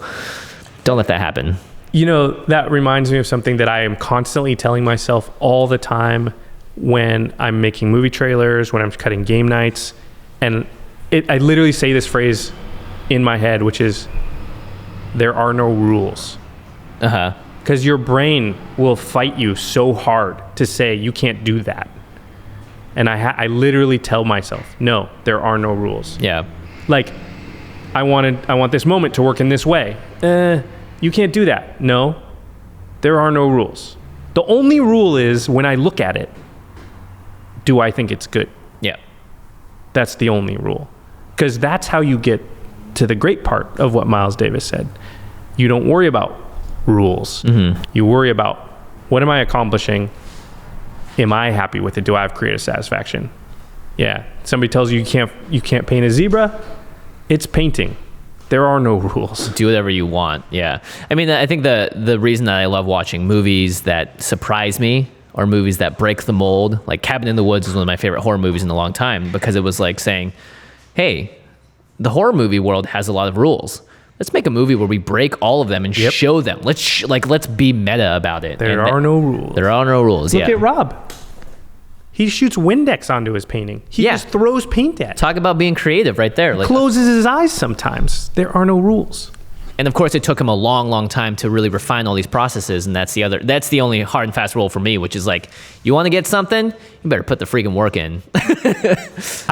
Don't let that happen. You know, that reminds me of something that I am constantly telling myself all the time when I'm making movie trailers, when I'm cutting game nights, and I literally say this phrase in my head, which is, there are no rules. Because your brain will fight you so hard to say you can't do that. And I literally tell myself, no, there are no rules. Yeah. Like, I want this moment to work in this way. You can't do that. No, there are no rules. The only rule is when I look at it, do I think it's good? Yeah. That's the only rule. Because that's how you get to the great part of what Miles Davis said. You don't worry about rules. Mm-hmm. You worry about, what am I accomplishing? Am I happy with it? Do I have creative satisfaction? Yeah. Somebody tells you you can't paint a zebra. It's painting. There are no rules. Do whatever you want. Yeah. I mean, I think the reason that I love watching movies that surprise me or movies that break the mold, like Cabin in the Woods is one of my favorite horror movies in a long time, because it was like saying, hey, the horror movie world has a lot of rules. Let's make a movie where we break all of them and show them. Let's be meta about it. There are no rules. There are no rules. Look at Rob. He shoots Windex onto his painting. He just throws paint at it. Talk about being creative right there. Like, closes his eyes sometimes. There are no rules. And of course, it took him a long, long time to really refine all these processes. And that's the only hard and fast rule for me, which is like, you want to get something, you better put the freaking work in. It's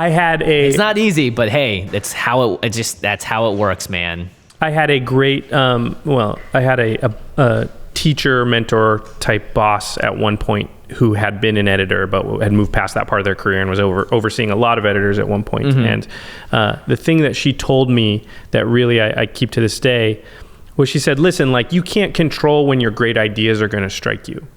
not easy, but hey, that's how it works, man. I had a great, I had a teacher, mentor type boss at one point who had been an editor, but had moved past that part of their career and was overseeing a lot of editors at one point. Mm-hmm. And the thing that she told me that really I keep to this day was, she said, listen, like, you can't control when your great ideas are going to strike you.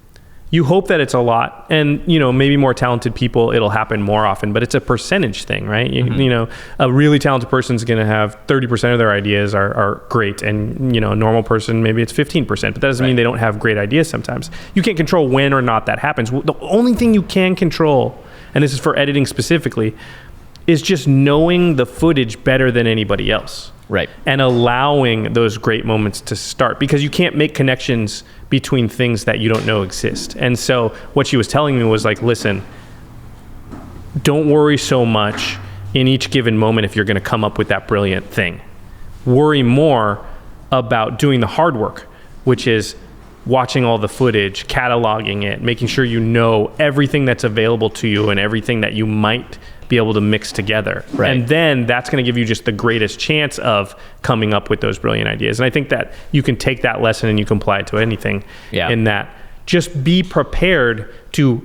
You hope that it's a lot, and, you know, maybe more talented people, it'll happen more often, but it's a percentage thing, right? Mm-hmm. You know, a really talented person's going to have 30% of their ideas are great, and, you know, a normal person, maybe it's 15%, but that doesn't mean they don't have great ideas sometimes. You can't control when or not that happens. The only thing you can control, and this is for editing specifically, is just knowing the footage better than anybody else. Right. And allowing those great moments to start, because you can't make connections between things that you don't know exist. And so what she was telling me was like, listen, don't worry so much in each given moment if you're going to come up with that brilliant thing. Worry more about doing the hard work, which is watching all the footage, cataloging it, making sure you know everything that's available to you and everything that you might be able to mix together. Right. And then that's going to give you just the greatest chance of coming up with those brilliant ideas. And I think that you can take that lesson and you can apply it to anything. In that, just be prepared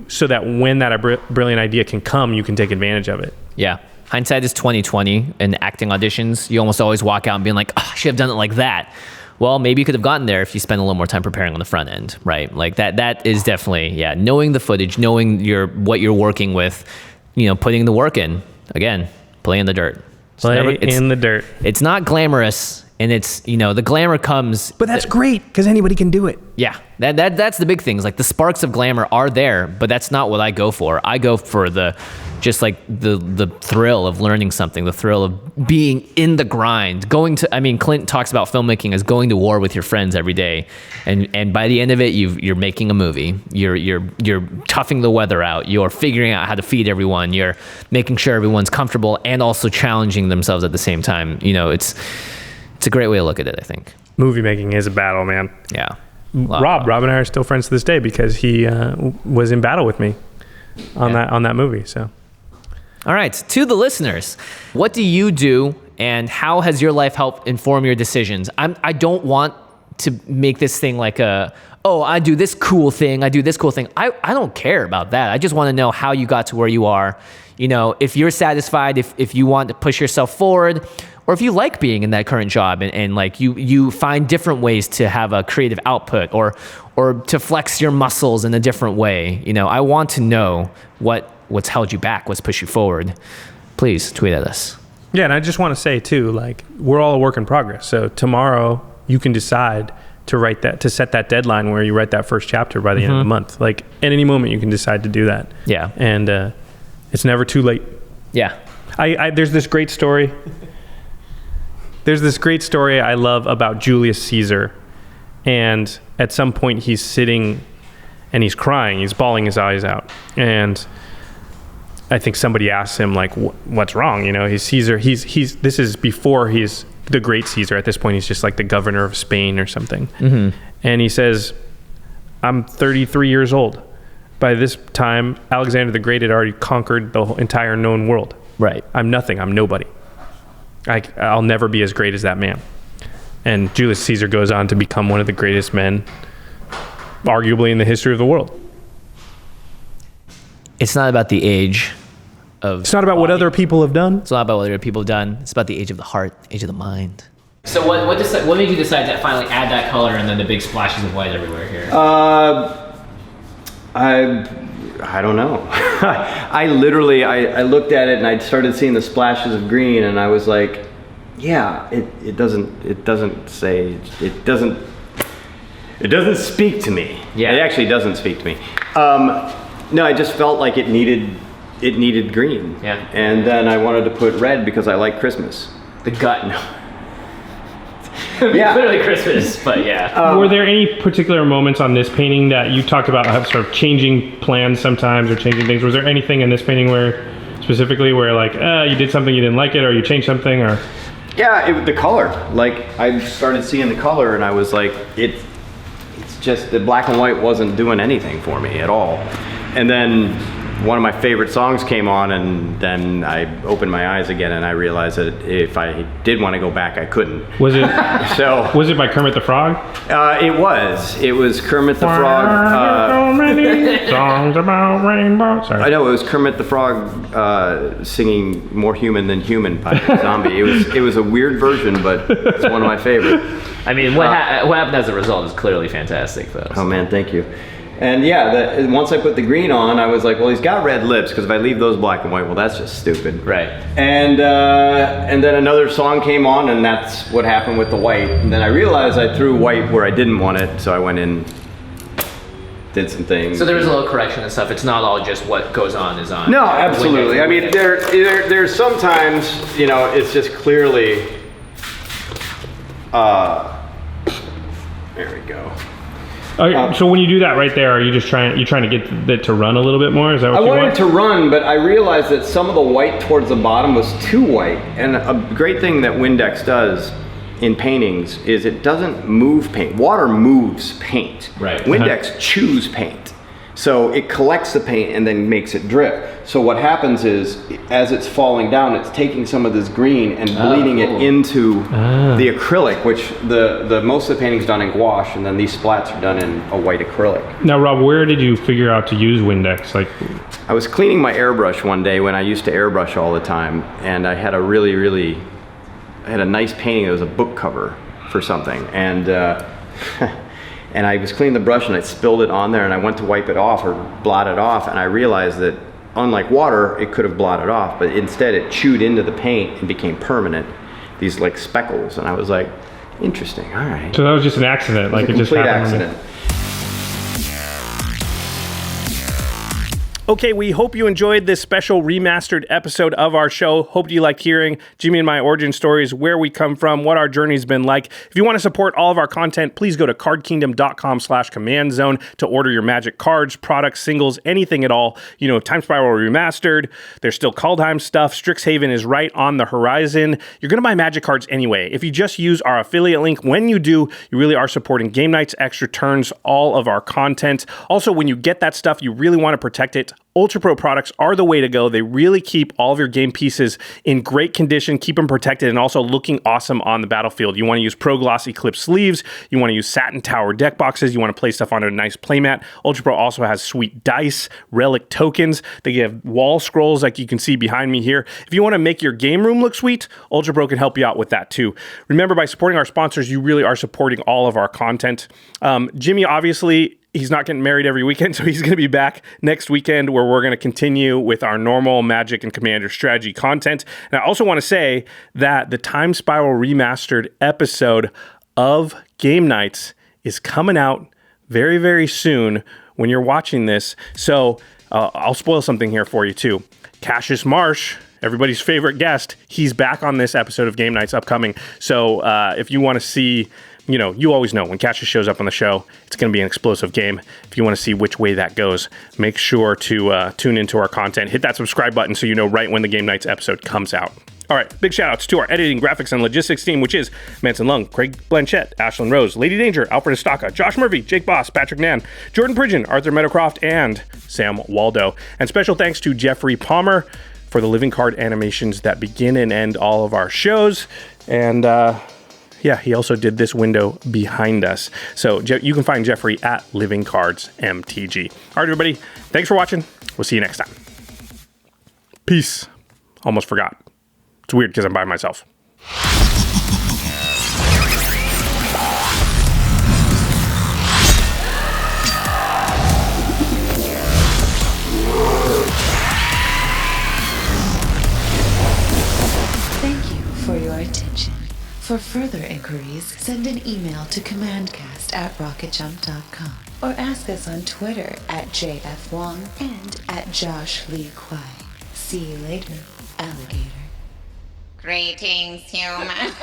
so that when that brilliant idea can come, you can take advantage of it. Yeah. Hindsight is 20/20 in acting auditions. You almost always walk out and being like, oh, I should have done it like that. Well, maybe you could have gotten there if you spent a little more time preparing on the front end, right? Like that is definitely, knowing the footage, knowing what you're working with, putting the work in. Again, play in the dirt. In the dirt. It's not glamorous, and it's, the glamour comes. But that's great, because anybody can do it. Yeah, that's the big thing. Like the sparks of glamour are there, but that's not what I go for. I go for the thrill of learning something, the thrill of being in the grind, Clint talks about filmmaking as going to war with your friends every day. And by the end of it, you're making a movie, you're toughing the weather out, you're figuring out how to feed everyone, you're making sure everyone's comfortable and also challenging themselves at the same time. It's a great way to look at it, I think. Movie making is a battle, man. Yeah. Rob and I are still friends to this day because he was in battle with me on that movie. So. All right, to the listeners, what do you do and how has your life helped inform your decisions? I don't want to make this thing like I do this cool thing, I do this cool thing. I don't care about that. I just want to know how you got to where you are. If you're satisfied, if you want to push yourself forward, or if you like being in that current job and like you find different ways to have a creative output or to flex your muscles in a different way. I want to know what's held you back, what's pushed you forward. Please tweet at us. Yeah, and I just want to say too, like, we're all a work in progress. So tomorrow you can decide to set that deadline where you write that first chapter by the end of the month. Like, at any moment you can decide to do that. Yeah. And it's never too late. Yeah. There's this great story. I love about Julius Caesar. And at some point he's sitting and he's crying, he's bawling his eyes out. And I think somebody asks him, like, what's wrong? He's Caesar. This is before he's the great Caesar. At this point, he's just like the governor of Spain or something. Mm-hmm. And he says, I'm 33 years old. By this time, Alexander the Great had already conquered the whole entire known world. Right. I'm nothing. I'm nobody. I'll never be as great as that man. And Julius Caesar goes on to become one of the greatest men, arguably, in the history of the world. It's not about the age of... It's not about what other people have done. It's not about what other people have done. It's about the age of the heart, age of the mind. So what made you decide to finally add that color and then the big splashes of white everywhere here? I don't know. I literally looked at it and I started seeing the splashes of green and I was like, yeah, it doesn't speak to me. Yeah. It actually doesn't speak to me. No, I just felt like it needed green. Yeah. And then I wanted to put red because I like Christmas. The gut. Yeah. Clearly Christmas, but yeah. Were there any particular moments on this painting that you talked about sort of changing plans sometimes or changing things? Was there anything in this painting specifically where like, you did something, you didn't like it, or you changed something, or? Yeah, the color. Like, I started seeing the color and I was like, it's just the black and white wasn't doing anything for me at all. And then one of my favorite songs came on and then I opened my eyes again and I realized that if I did want to go back, I couldn't. Was it so? Was it by Kermit the Frog? It was Kermit the Frog. So many songs about rainbow. Sorry. I know, it was Kermit the Frog singing More Human Than Human by Zombie. It was a weird version, but it's one of my favorite. I mean, what happened as a result is clearly fantastic, though. Oh man, thank you. And yeah, once I put the green on, I was like, well, he's got red lips, because if I leave those black and white, well, that's just stupid. Right. And then another song came on, and that's what happened with the white. And then I realized I threw white where I didn't want it, so I went in, did some things. So there was a little correction and stuff. It's not all just what goes on is on. No, absolutely. I mean, there's sometimes, it's just clearly, there we go. So when you do that right there, are you just trying to get it to run a little bit more? Is that what you want? I wanted to run, but I realized that some of the white towards the bottom was too white. And a great thing that Windex does in paintings is it doesn't move paint. Water moves paint. Right. Windex chews paint. So it collects the paint and then makes it drip. So what happens is, as it's falling down, it's taking some of this green and bleeding it into the acrylic, which the most of the painting's done in gouache, and then these splats are done in a white acrylic. Now, Rob, where did you figure out to use Windex? Like, I was cleaning my airbrush one day when I used to airbrush all the time, and I had a I had a nice painting that was a book cover for something, and and I was cleaning the brush and I spilled it on there, and I went to wipe it off or blot it off, and I realized that unlike water, it could have blotted off, but instead it chewed into the paint and became permanent, these like speckles, and I was like, interesting, all right. So that was just an accident, like it just happened. Accident. Okay, we hope you enjoyed this special remastered episode of our show. Hope you liked hearing Jimmy and my origin stories, where we come from, what our journey's been like. If you want to support all of our content, please go to cardkingdom.com/commandzone to order your Magic cards, products, singles, anything at all. You know, Time Spiral Remastered, there's still Kaldheim stuff, Strixhaven is right on the horizon. You're going to buy Magic cards anyway. If you just use our affiliate link, when you do, you really are supporting Game Nights, Extra Turns, all of our content. Also, when you get that stuff, you really want to protect it. UltraPro products are the way to go. They really keep all of your game pieces in great condition, keep them protected, and also looking awesome on the battlefield. You want to use Pro Glossy clip sleeves. You want to use satin tower deck boxes. You want to play stuff on a nice playmat. UltraPro also has sweet dice, relic tokens. They give wall scrolls like you can see behind me here. If you want to make your game room look sweet, UltraPro can help you out with that too. Remember, by supporting our sponsors, you really are supporting all of our content. Jimmy, obviously, he's not getting married every weekend, so he's going to be back next weekend where we're going to continue with our normal Magic and Commander strategy content. And I also want to say that the Time Spiral Remastered episode of Game Nights is coming out very, very soon when you're watching this. So I'll spoil something here for you too. Cassius Marsh, everybody's favorite guest, he's back on this episode of Game Nights upcoming. So if you want to see, you know, you always know when Cassius shows up on the show, it's going to be an explosive game. If you want to see which way that goes, make sure to tune into our content. Hit that subscribe button so you know right when the Game Nights episode comes out. All right, big shout outs to our editing, graphics, and logistics team, which is Manson Lung, Craig Blanchett, Ashlyn Rose, Lady Danger, Alfred Estaka, Josh Murphy, Jake Boss, Patrick Nan, Jordan Pridgeon, Arthur Meadowcroft, and Sam Waldo. And special thanks to Geoffrey Palmer for the living card animations that begin and end all of our shows. And yeah, he also did this window behind us. So you can find Geoffrey at Living Cards MTG. All right, everybody, thanks for watching. We'll see you next time. Peace. Almost forgot. It's weird because I'm by myself. Thank you for your attention. For further inquiries, send an email to commandcast@rocketjump.com or ask us on Twitter @JFWong and @JoshLeeQuai. See you later, alligator. Greetings, humans.